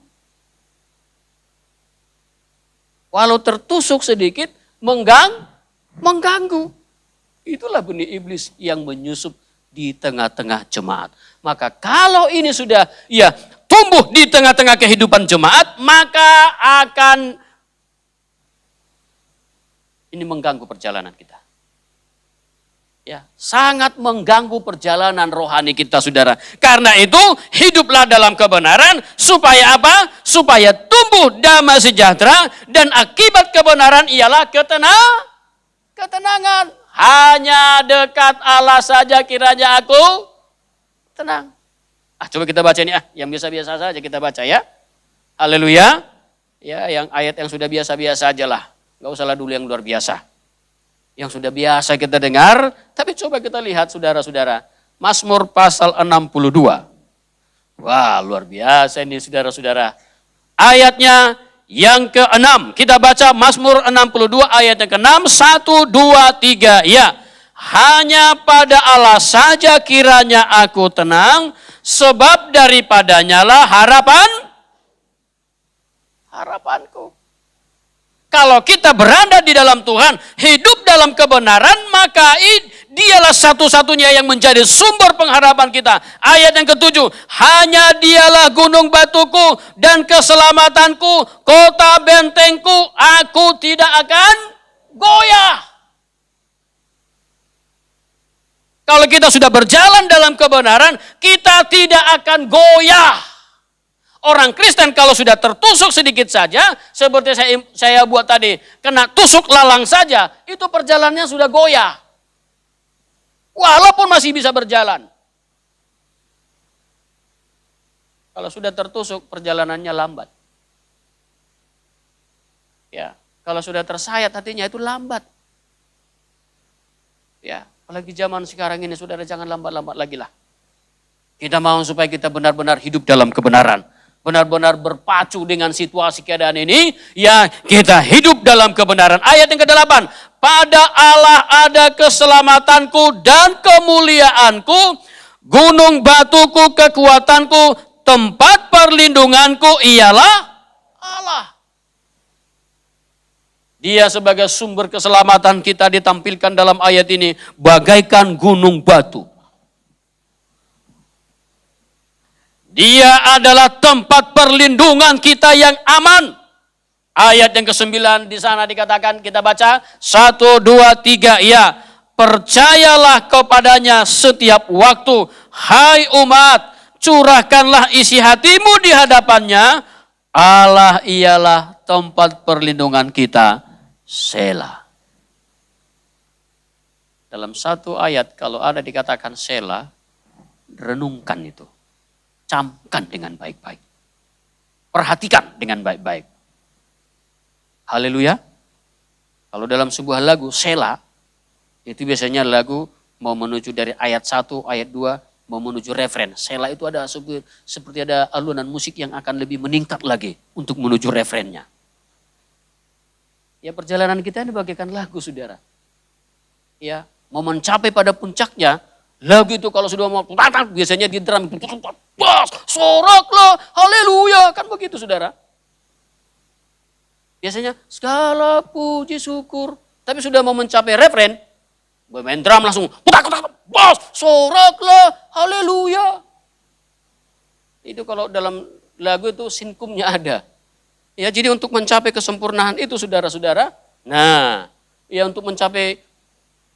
Walau tertusuk sedikit, mengganggu. Itulah benih iblis yang menyusup di tengah-tengah jemaat. Maka kalau ini sudah tumbuh di tengah-tengah kehidupan jemaat, maka akan ini mengganggu perjalanan kita. Ya, sangat mengganggu perjalanan rohani kita, saudara. Karena itu, hiduplah dalam kebenaran, supaya apa? Supaya tumbuh damai sejahtera, dan akibat kebenaran ialah ketenangan. Hanya dekat Allah saja kiranya aku tenang. Coba kita baca ini, yang biasa-biasa saja kita baca ya. Haleluya. Ya, yang ayat yang sudah biasa-biasa aja lah. Gak usahlah dulu yang luar biasa. Yang sudah biasa kita dengar, tapi coba kita lihat saudara-saudara. Mazmur pasal 62. Wah, luar biasa ini saudara-saudara. Ayatnya yang ke-6. Kita baca Mazmur 62 ayat yang ke-6. 1, 2, 3. Ya. Hanya pada Allah saja kiranya aku tenang, sebab daripadanya lah harapanku. Kalau kita berada di dalam Tuhan, hidup dalam kebenaran, maka dialah satu-satunya yang menjadi sumber pengharapan kita. Ayat yang ke-7, hanya dialah gunung batuku dan keselamatanku, kota bentengku, aku tidak akan goyah. Kalau kita sudah berjalan dalam kebenaran, kita tidak akan goyah. Orang Kristen kalau sudah tertusuk sedikit saja, seperti saya buat tadi, kena tusuk lalang saja, itu perjalanannya sudah goyah. Walaupun masih bisa berjalan. Kalau sudah tertusuk, perjalanannya lambat. Ya, kalau sudah tersayat hatinya itu lambat. Ya, apalagi zaman sekarang ini, saudara, jangan lambat-lambat lagi lah. Kita mau supaya kita benar-benar hidup dalam kebenaran. Benar-benar berpacu dengan situasi keadaan ini, ya kita hidup dalam kebenaran. Ayat yang ke-8, pada Allah ada keselamatanku dan kemuliaanku, gunung batuku kekuatanku, tempat perlindunganku ialah Allah. Dia sebagai sumber keselamatan kita ditampilkan dalam ayat ini, bagaikan gunung batu. Dia adalah tempat perlindungan kita yang aman. Ayat yang ke-9 di sana dikatakan, kita baca 1, 2, 3. Ya, percayalah kepadanya setiap waktu. Hai umat, curahkanlah isi hatimu di hadapannya. Allah ialah tempat perlindungan kita. Selah. Dalam satu ayat kalau ada dikatakan selah, renungkan itu. Camkan dengan baik-baik. Perhatikan dengan baik-baik. Haleluya. Kalau dalam sebuah lagu, Selah, itu biasanya lagu mau menuju dari ayat 1, ayat 2, mau menuju refren. Selah itu ada seperti ada alunan musik yang akan lebih meningkat lagi untuk menuju refrennya. Ya, perjalanan kita ini bagaikan lagu, saudara. Ya, mau mencapai pada puncaknya, lagu itu kalau sudah mau biasanya di drum, soraklah, haleluya, kan begitu, saudara. Biasanya segala puji syukur, tapi sudah mau mencapai refren, main drum langsung, soraklah, haleluya. Itu kalau dalam lagu itu sinkumnya ada. Ya, jadi untuk mencapai kesempurnaan itu, saudara-saudara, nah, ya untuk mencapai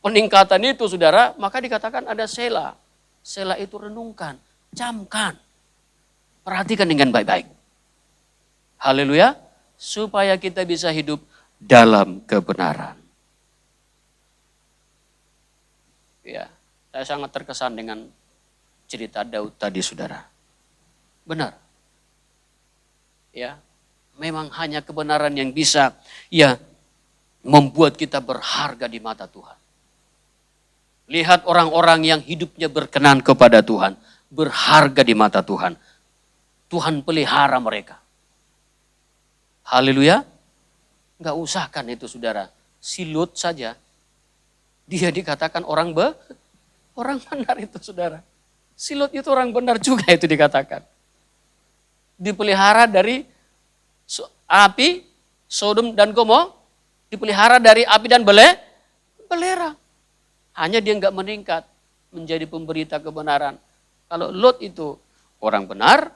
peningkatan itu, saudara, maka dikatakan ada selah. Selah itu renungkan, camkan, perhatikan dengan baik-baik. Haleluya, supaya kita bisa hidup dalam kebenaran. Ya, saya sangat terkesan dengan cerita Daud tadi, saudara. Benar. Ya, memang hanya kebenaran yang bisa membuat kita berharga di mata Tuhan. Lihat orang-orang yang hidupnya berkenan kepada Tuhan, berharga di mata Tuhan. Tuhan pelihara mereka. Haleluya. Enggak usahkan itu, saudara. si Lut saja, dia dikatakan orang benar itu saudara. Si Lut itu orang benar juga itu dikatakan. Dipelihara dari api, Sodom dan Gomor, dipelihara dari api dan belerang. Hanya dia nggak meningkat menjadi pemberita kebenaran. Kalau Lot itu orang benar,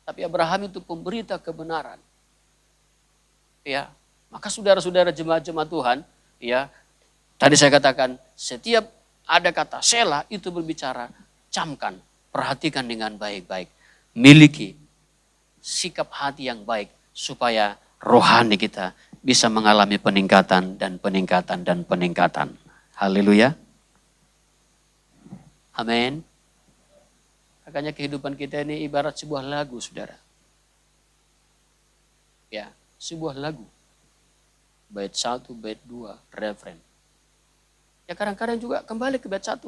tapi Abraham itu pemberita kebenaran. Ya, maka saudara-saudara jemaat-jemaat Tuhan, ya, tadi saya katakan setiap ada kata Selah itu berbicara, camkan, perhatikan dengan baik-baik, miliki sikap hati yang baik supaya rohani kita bisa mengalami peningkatan dan peningkatan dan peningkatan. Haleluya. Amin. Makanya kehidupan kita ini ibarat sebuah lagu, saudara. Ya, sebuah lagu. Bait 1, bait 2, refren. Ya kadang-kadang juga kembali ke bait 1.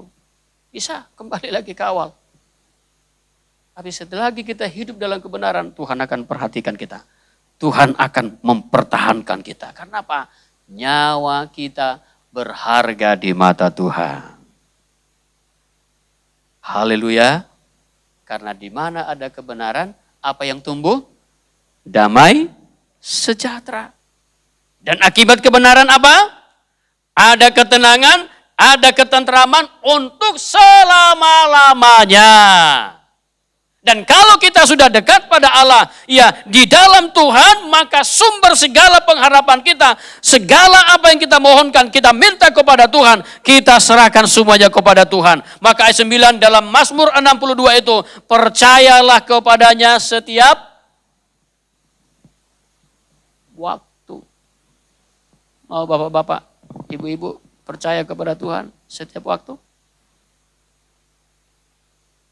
Bisa kembali lagi ke awal. Tapi setelah lagi kita hidup dalam kebenaran, Tuhan akan perhatikan kita. Tuhan akan mempertahankan kita. Karena apa? Nyawa kita berharga di mata Tuhan. Haleluya. Karena di mana ada kebenaran, apa yang tumbuh? Damai, sejahtera. Dan akibat kebenaran apa? Ada ketenangan, ada ketentraman untuk selama-lamanya. Dan kalau kita sudah dekat pada Allah, ya di dalam Tuhan, maka sumber segala pengharapan kita, segala apa yang kita mohonkan, kita minta kepada Tuhan, kita serahkan semuanya kepada Tuhan. Maka ayat 9 dalam Mazmur 62 itu, percayalah kepadanya setiap waktu. Oh bapak-bapak, ibu-ibu, percaya kepada Tuhan setiap waktu?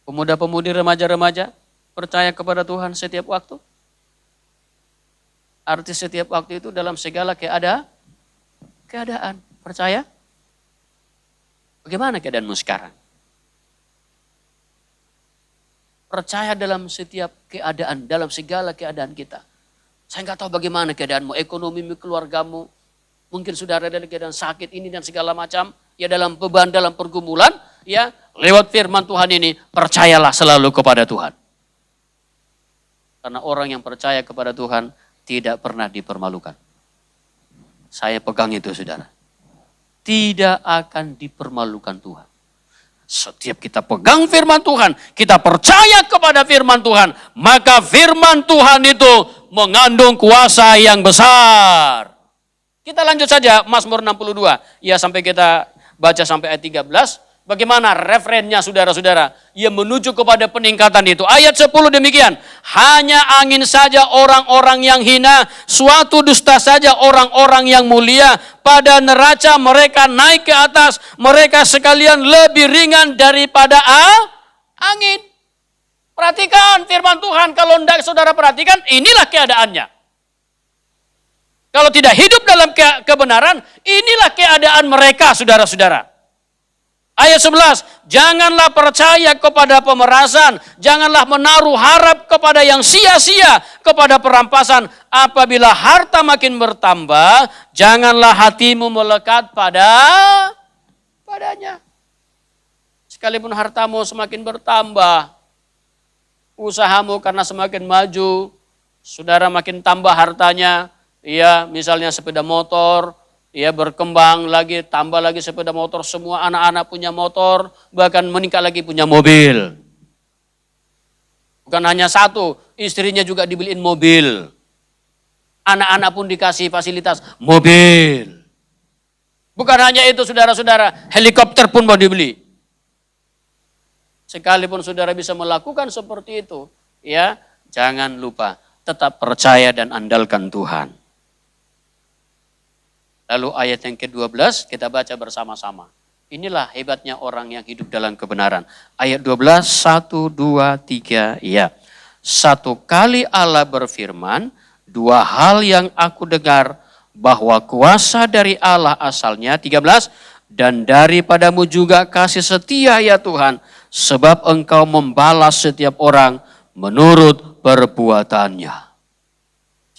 Pemuda-pemudi, remaja-remaja, percaya kepada Tuhan setiap waktu? Arti setiap waktu itu dalam segala keadaan. Percaya? Bagaimana keadaanmu sekarang? Percaya dalam setiap keadaan, dalam segala keadaan kita. Saya nggak tahu bagaimana keadaanmu, ekonomimu, keluargamu. Mungkin saudara dalam keadaan sakit ini dan segala macam. Ya dalam beban, dalam pergumulan. Ya lewat firman Tuhan ini, percayalah selalu kepada Tuhan. Karena orang yang percaya kepada Tuhan tidak pernah dipermalukan. Saya pegang itu saudara. Tidak akan dipermalukan Tuhan. Setiap kita pegang firman Tuhan, kita percaya kepada firman Tuhan, maka firman Tuhan itu mengandung kuasa yang besar. Kita lanjut saja Mazmur 62. Ya sampai kita baca sampai ayat 13. Bagaimana referennya saudara-saudara? Ia menuju kepada peningkatan itu. Ayat 10 demikian. Hanya angin saja orang-orang yang hina. Suatu dusta saja orang-orang yang mulia. Pada neraca mereka naik ke atas. Mereka sekalian lebih ringan daripada angin. Perhatikan firman Tuhan. Kalau tidak saudara perhatikan, inilah keadaannya. Kalau tidak hidup dalam kebenaran, inilah keadaan mereka saudara-saudara. Ayat 11, janganlah percaya kepada pemerasan, janganlah menaruh harap kepada yang sia-sia, kepada perampasan. Apabila harta makin bertambah, janganlah hatimu melekat padanya. Sekalipun hartamu semakin bertambah, usahamu karena semakin maju, saudara makin tambah hartanya, ya misalnya sepeda motor, ya berkembang lagi, tambah lagi sepeda motor, semua anak-anak punya motor, bahkan meningkat lagi punya mobil. Bukan hanya satu, istrinya juga dibeliin mobil. Anak-anak pun dikasih fasilitas mobil. Bukan hanya itu saudara-saudara, helikopter pun mau dibeli. Sekalipun saudara bisa melakukan seperti itu, ya jangan lupa tetap percaya dan andalkan Tuhan. Lalu ayat yang ke-12 kita baca bersama-sama. Inilah hebatnya orang yang hidup dalam kebenaran. Ayat 12, 1, 2, 3, ya. Satu kali Allah berfirman, dua hal yang aku dengar, bahwa kuasa dari Allah asalnya, 13, dan daripadamu juga kasih setia ya Tuhan, sebab engkau membalas setiap orang menurut perbuatannya.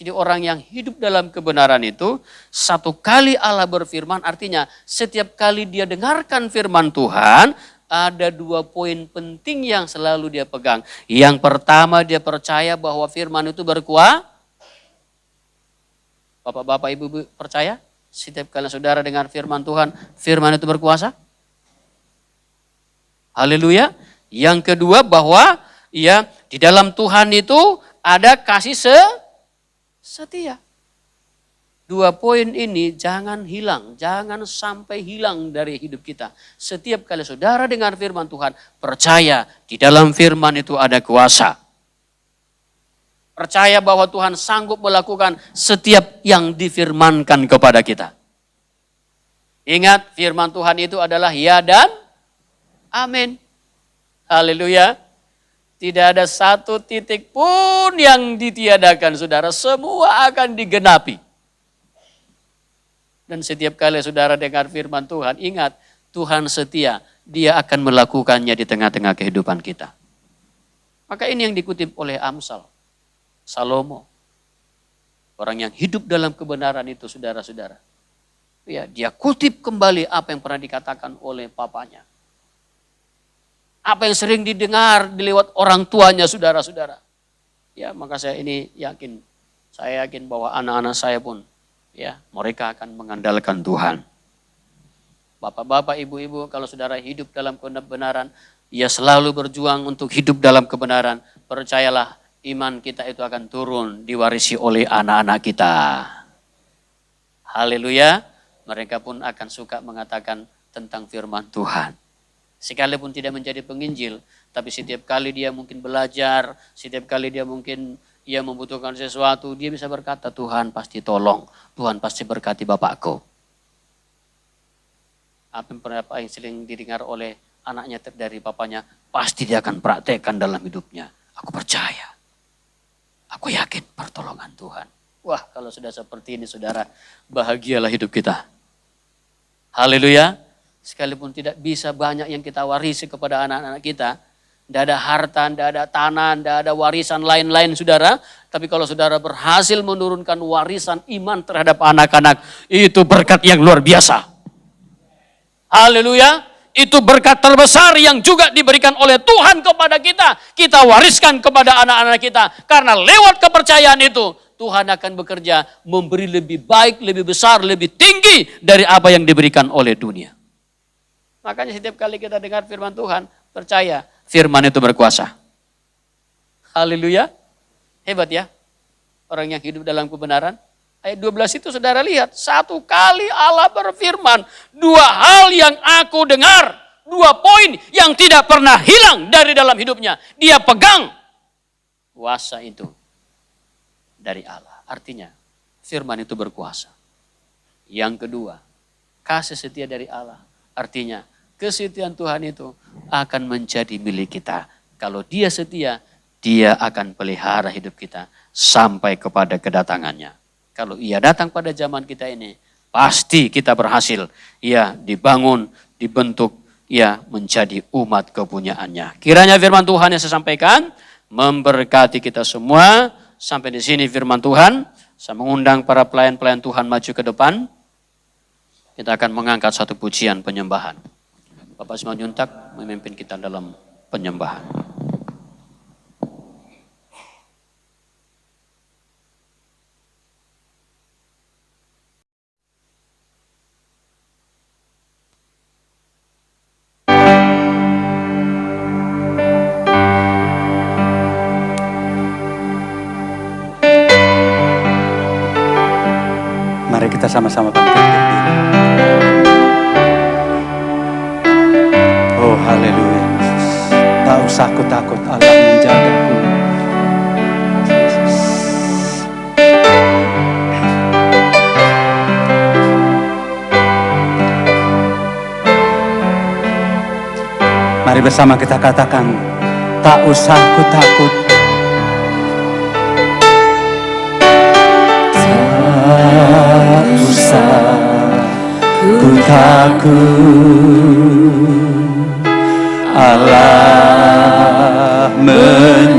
Jadi orang yang hidup dalam kebenaran itu, satu kali Allah berfirman, artinya setiap kali dia dengarkan firman Tuhan, ada 2 poin penting yang selalu dia pegang. Yang pertama, dia percaya bahwa firman itu berkuasa. Bapak-bapak, ibu-ibu percaya? Setiap kali saudara dengar firman Tuhan, firman itu berkuasa? Haleluya. Yang kedua, bahwa ya di dalam Tuhan itu ada kasih setia. 2 poin ini jangan hilang, jangan sampai hilang dari hidup kita. Setiap kali saudara dengar firman Tuhan, percaya di dalam firman itu ada kuasa. Percaya bahwa Tuhan sanggup melakukan setiap yang difirmankan kepada kita. Ingat, firman Tuhan itu adalah ya dan amin. Haleluya. Tidak ada satu titik pun yang ditiadakan, saudara. Semua akan digenapi. Dan setiap kali saudara dengar firman Tuhan, ingat, Tuhan setia. Dia akan melakukannya di tengah-tengah kehidupan kita. Maka ini yang dikutip oleh Amsal, Salomo. Orang yang hidup dalam kebenaran itu, saudara-saudara. Ya, dia kutip kembali apa yang pernah dikatakan oleh papanya. Apa yang sering didengar lewat orang tuanya, saudara-saudara. Ya, maka saya yakin bahwa anak-anak saya pun, ya, mereka akan mengandalkan Tuhan. Bapak-bapak, ibu-ibu, kalau saudara hidup dalam kebenaran, ya selalu berjuang untuk hidup dalam kebenaran. Percayalah, iman kita itu akan turun, diwarisi oleh anak-anak kita. Haleluya. Mereka pun akan suka mengatakan tentang firman Tuhan. Sekalipun tidak menjadi penginjil, tapi setiap kali dia mungkin belajar, setiap kali dia mungkin membutuhkan sesuatu, dia bisa berkata, Tuhan pasti tolong, Tuhan pasti berkati bapakku. Apa yang sering didengar oleh anaknya dari bapaknya, pasti dia akan praktekkan dalam hidupnya. Aku percaya, aku yakin pertolongan Tuhan. Wah, kalau sudah seperti ini, saudara, bahagialah hidup kita. Haleluya. Sekalipun tidak bisa banyak yang kita warisi kepada anak-anak kita. Tidak ada harta, tidak ada tanah, tidak ada warisan lain-lain, saudara. Tapi kalau saudara berhasil menurunkan warisan iman terhadap anak-anak, itu berkat yang luar biasa. Haleluya. Itu berkat terbesar yang juga diberikan oleh Tuhan kepada kita. Kita wariskan kepada anak-anak kita. Karena lewat kepercayaan itu, Tuhan akan bekerja memberi lebih baik, lebih besar, lebih tinggi dari apa yang diberikan oleh dunia. Makanya setiap kali kita dengar firman Tuhan, percaya firman itu berkuasa. Haleluya. Hebat ya. Orang yang hidup dalam kebenaran. Ayat 12 itu saudara lihat. 1 kali Allah berfirman. 2 hal yang aku dengar. 2 poin yang tidak pernah hilang dari dalam hidupnya. Dia pegang. Kuasa itu dari Allah. Artinya firman itu berkuasa. Yang kedua, kasih setia dari Allah. Artinya kesetiaan Tuhan itu akan menjadi milik kita. Kalau dia setia, dia akan pelihara hidup kita sampai kepada kedatangannya. Kalau ia datang pada zaman kita ini, pasti kita berhasil. Ia dibangun, dibentuk, ia menjadi umat kepunyaannya. Kiranya firman Tuhan yang saya sampaikan memberkati kita semua. Sampai di sini firman Tuhan. Saya mengundang para pelayan-pelayan Tuhan maju ke depan. Kita akan mengangkat satu pujian penyembahan. Bapak Simanjuntak memimpin kita dalam penyembahan. Mari kita sama-sama bangkit berdiri. Oh haleluya. Tak usah aku takut, Allah menjagaku. Mari bersama kita katakan, tak usah aku takut. Tak usah ku takut, Allah menjagaku.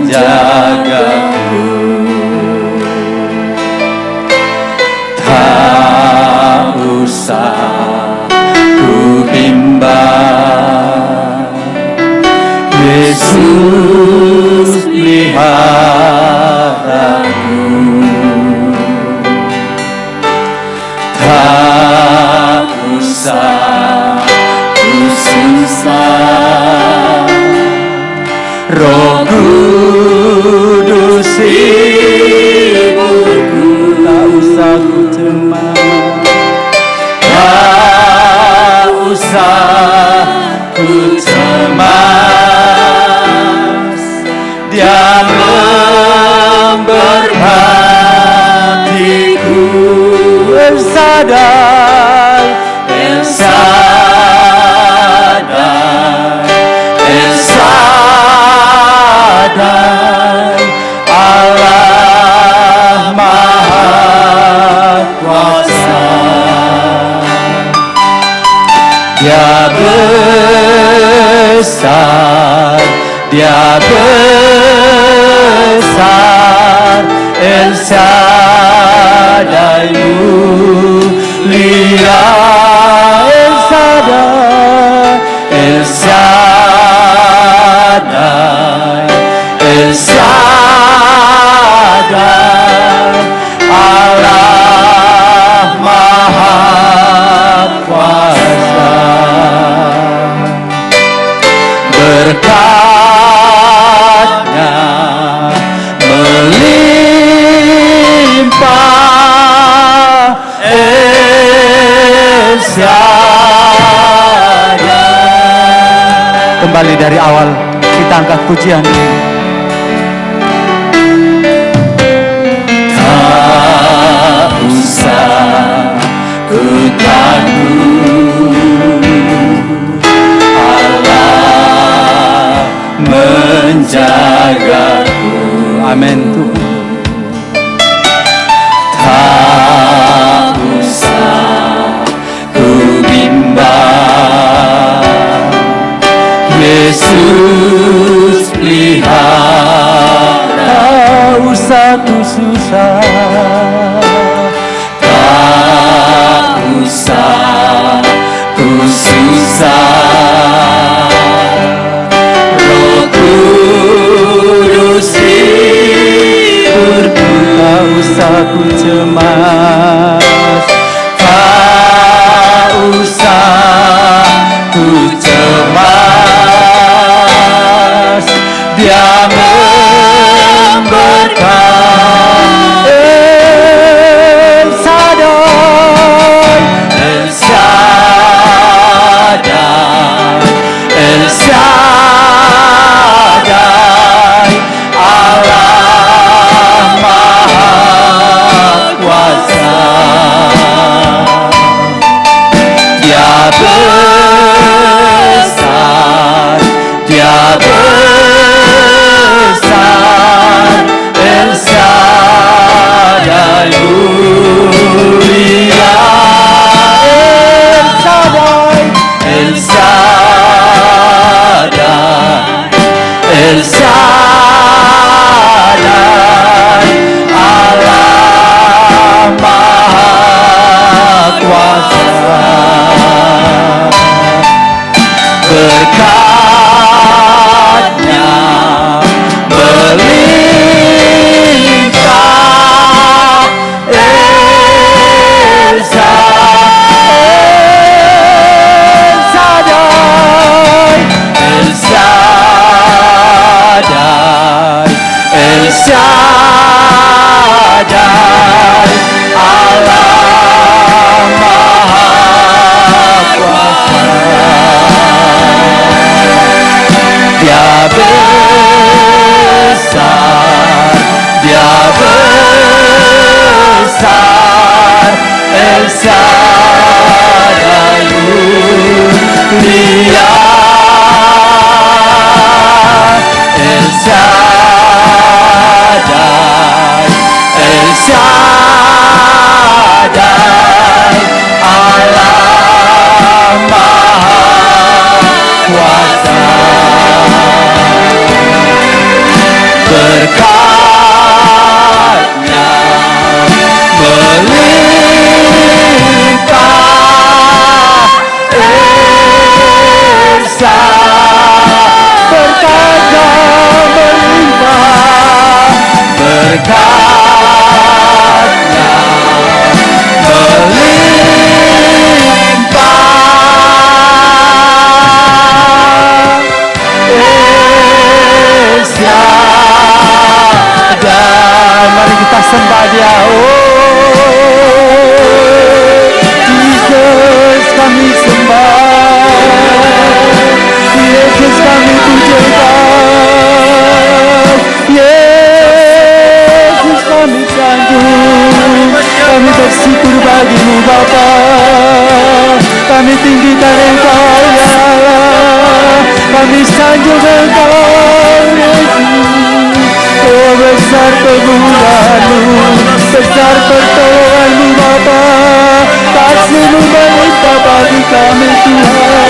Dia besar, Dia besar, El Shaddai mulia, El Shaddai, El Shaddai, El Shaddai, Allah Maha Kuasa. Berkatnya melimpah, El Shaddai. Kembali dari awal, kita angkat pujian ini. Tak usah ku takut, Allah menjagaku. Amin Tuhan. Tak usah ku bimbang, Yesus pelihara. Tak usah ku susah, tak usah ku susah. Roh Kudus hiburku, tak usah ku cemas, tak usah ku cemas. Dia memberkati, El Shaddai, El Shaddai, El Shaddai, Allah Maha Kuasa. Dia besar, Dia besar, El Shaddai mulia, El Shaddai, El Shaddai, El Shaddai, Allah Maha Kuasa. Berkatnya melimpah, El Shaddai, El Shaddai, El Shaddai, Allah Maha Kuasa. Dia besar, Dia besar, El Shaddai mulia, El Shaddai, El Shaddai, Allah Maha Kuasa. Berkatnya melimpah, El Shaddai, berkatnya melimpah, berkatnya melimpah, El Shaddai. Mari kita sembah Dia. Jesus kami sembah, Yesus kami pujikan, Yesus kami sanjung, kami bersyukur bagi-Mu Bapa, kami tinggikan Engkau ya Allah, kami sanjung Engkau Yesus. Oh besar kemurahan-Mu, besar pertolongan-Mu Bapa, kasih-Mu melimpah bagi kami Tuhan.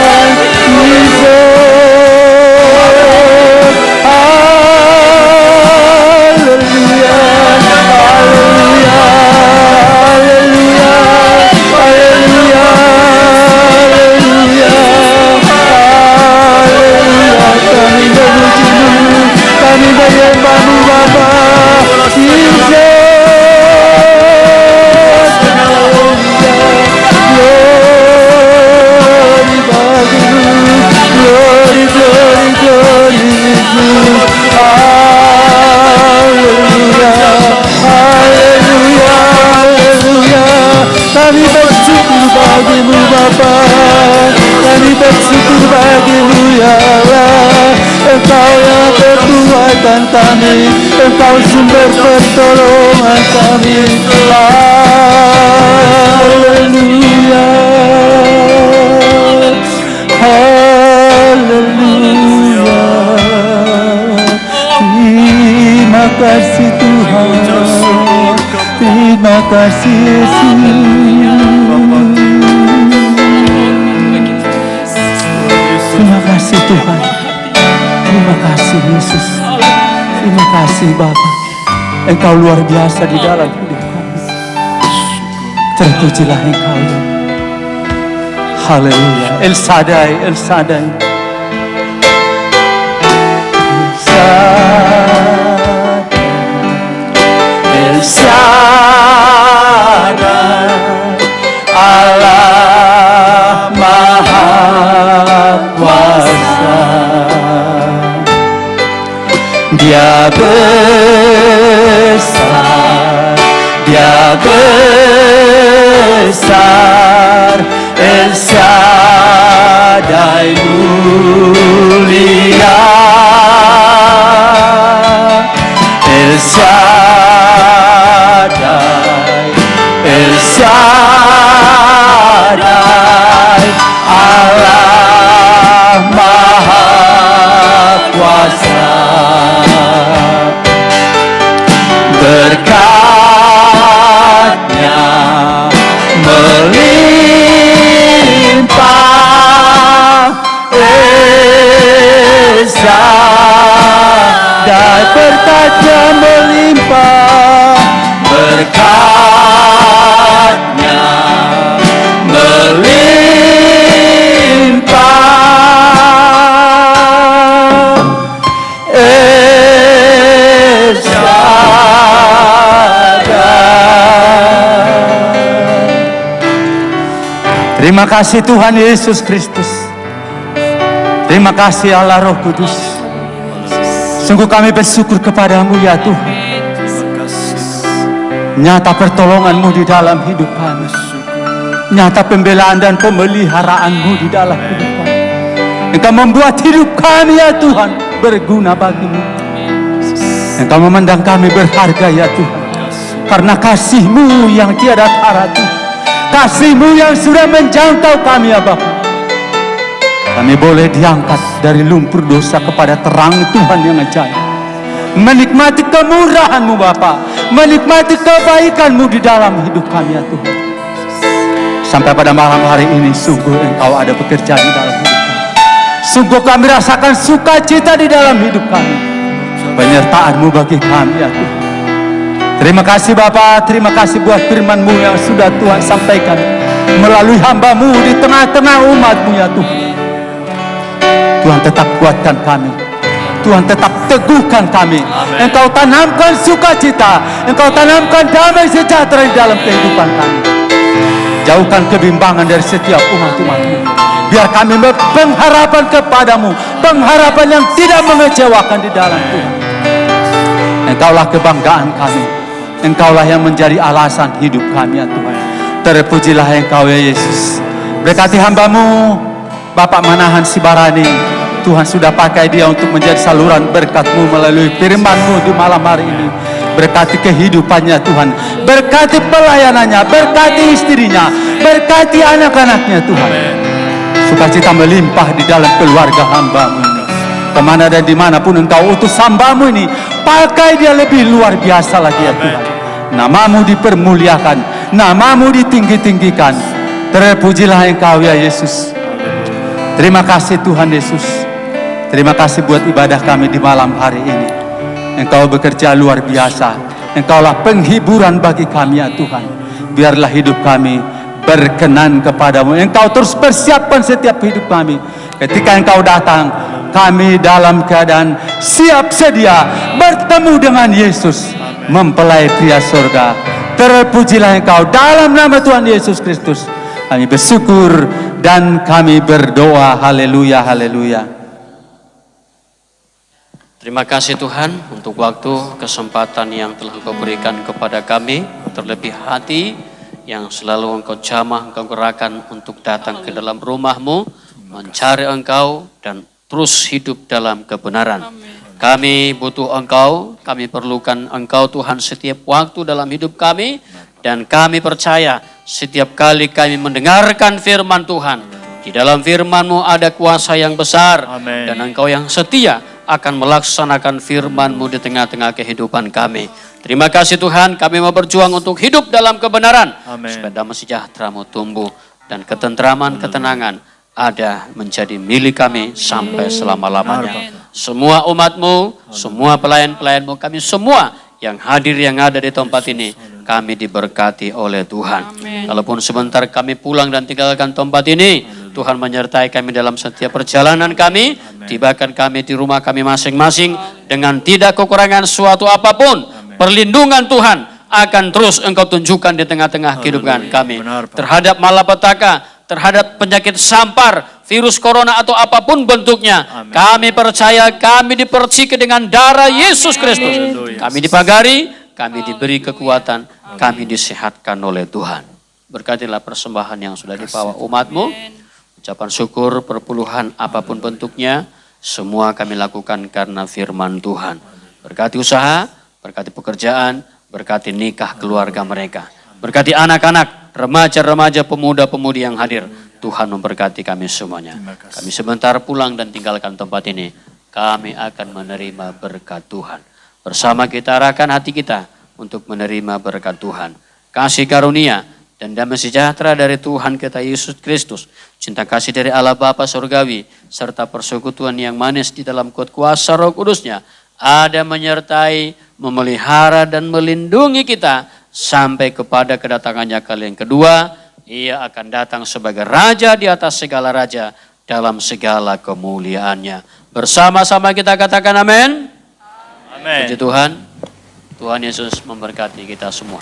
kami, Engkau sumber pertolongan kami. Haleluya, haleluya. Terima kasih Tuhan, terima kasih Yesus. Terima kasih Tuhan, terima kasih Yesus, terima kasih Bapa. Engkau luar biasa di dalam hidup kami. Terpujilah Engkau ya. Haleluya. El Shaddai, El Shaddai. El Shaddai, Allah Maha Kuasa. Dia besar, Dia besar. El Shaddai mulia, El Shaddai, El Shaddai, Allah Maha Kuasa. Berkat-Nya melimpah, El Shaddai, berkat-Nya melimpah, berkat-Nya melimpah, El Shaddai. Terima kasih Tuhan Yesus Kristus. Terima kasih Allah Roh Kudus. Sungguh kami bersyukur kepadamu ya Tuhan. Nyata pertolongan-Mu di dalam hidup kami. Nyata pembelaan dan pemeliharaan-Mu di dalam hidup kami. Engkau membuat hidup kami ya Tuhan berguna bagi-Mu. Engkau memandang kami berharga ya Tuhan. Karena kasih-Mu yang tiada tara Tuhan. Kasih-Mu yang sudah menjangkau kami ya Bapa. Kami boleh diangkat dari lumpur dosa kepada terang Tuhan yang ajaib. Menikmati kemurahan-Mu Bapa, menikmati kebaikan-Mu di dalam hidup kami ya Tuhan. Sampai pada malam hari ini sungguh Engkau ada bekerja di dalam hidup kami. Sungguh kami rasakan sukacita di dalam hidup kami. Penyertaan-Mu bagi kami ya Tuhan. Terima kasih Bapa, terima kasih buat firman-Mu yang sudah Tuhan sampaikan melalui hamba-Mu di tengah-tengah umat-Mu ya Tuhan. Tuhan tetap kuatkan kami, Tuhan tetap teguhkan kami. Amen. Engkau tanamkan sukacita, Engkau tanamkan damai sejahtera di dalam kehidupan kami. Jauhkan kebimbangan dari setiap umat-umat-Mu. Biar kami berpengharapan kepadamu, pengharapan yang tidak mengecewakan di dalam Tuhan. Engkaulah kebanggaan kami, Engkaulah yang menjadi alasan hidup kami ya Tuhan. Terpujilah Engkau ya Yesus. Berkati hamba-Mu Bapak Manahan Sibarani. Tuhan sudah pakai dia untuk menjadi saluran berkat-Mu melalui firman-Mu di malam hari ini. Berkati kehidupannya Tuhan, berkati pelayanannya, berkati istrinya, berkati anak-anaknya Tuhan. Sukacita melimpah di dalam keluarga hamba-Mu ini. Kemana dan dimanapun Engkau utus hamba-Mu ini, pakai dia lebih luar biasa lagi ya Tuhan. Nama-Mu dipermuliakan, nama-Mu ditinggi-tinggikan. Terpujilah Engkau ya Yesus. Terima kasih Tuhan Yesus. Terima kasih buat ibadah kami di malam hari ini. Engkau bekerja luar biasa. Engkaulah penghiburan bagi kami ya Tuhan. Biarlah hidup kami berkenan kepadamu. Engkau terus persiapkan setiap hidup kami. Ketika Engkau datang, kami dalam keadaan siap sedia bertemu dengan Yesus, mempelai pria surga. Terpujilah Engkau dalam nama Tuhan Yesus Kristus. Kami bersyukur dan kami berdoa. Haleluya, haleluya. Terima kasih Tuhan untuk waktu, kesempatan yang telah Engkau berikan kepada kami. Terlebih hati yang selalu Engkau jamah, Engkau gerakan untuk datang ke dalam rumah-Mu, mencari Engkau dan terus hidup dalam kebenaran. Kami butuh Engkau, kami perlukan Engkau Tuhan setiap waktu dalam hidup kami. Dan kami percaya setiap kali kami mendengarkan firman Tuhan, di dalam firman-Mu ada kuasa yang besar. Amin. Dan Engkau yang setia akan melaksanakan firman-Mu di tengah-tengah kehidupan kami. Terima kasih Tuhan, kami mau berjuang untuk hidup dalam kebenaran. Amin. Supaya damai sejahtera-Mu tumbuh dan ketentraman, ketenangan ada menjadi milik kami sampai selama-lamanya. Semua umat-Mu, semua pelayan-pelayan-Mu, kami semua yang hadir yang ada di tempat ini, kami diberkati oleh Tuhan. Kalaupun sebentar kami pulang dan tinggalkan tempat ini, Tuhan menyertai kami dalam setiap perjalanan kami. Tibakan kami di rumah kami masing-masing dengan tidak kekurangan suatu apapun. Perlindungan Tuhan akan terus Engkau tunjukkan di tengah-tengah kehidupan kami. Terhadap malapetaka, terhadap penyakit sampar, virus corona atau apapun bentuknya. Kami percaya kami diperciki dengan darah Yesus Kristus. Kami dipagari, kami diberi kekuatan, kami disehatkan oleh Tuhan. Berkatilah persembahan yang sudah dibawa umat-Mu. Ucapan syukur, perpuluhan apapun bentuknya, semua kami lakukan karena firman Tuhan. Berkati usaha, berkati pekerjaan, berkati nikah keluarga mereka. Berkati anak-anak, remaja-remaja, pemuda-pemudi yang hadir. Tuhan memberkati kami semuanya. Kami sebentar pulang dan tinggalkan tempat ini. Kami akan menerima berkat Tuhan. Bersama kita arahkan hati kita untuk menerima berkat Tuhan. Kasih karunia dan damai sejahtera dari Tuhan kita Yesus Kristus. Cinta kasih dari Allah Bapa Surgawi. Serta persekutuan yang manis di dalam kuasa Roh Kudusnya. Ada menyertai, memelihara dan melindungi kita. Sampai kepada kedatangannya kali yang kedua. Ia akan datang sebagai Raja di atas segala raja. Dalam segala kemuliaannya. Bersama-sama kita katakan amin. Amin. Puji Tuhan. Tuhan Yesus memberkati kita semua.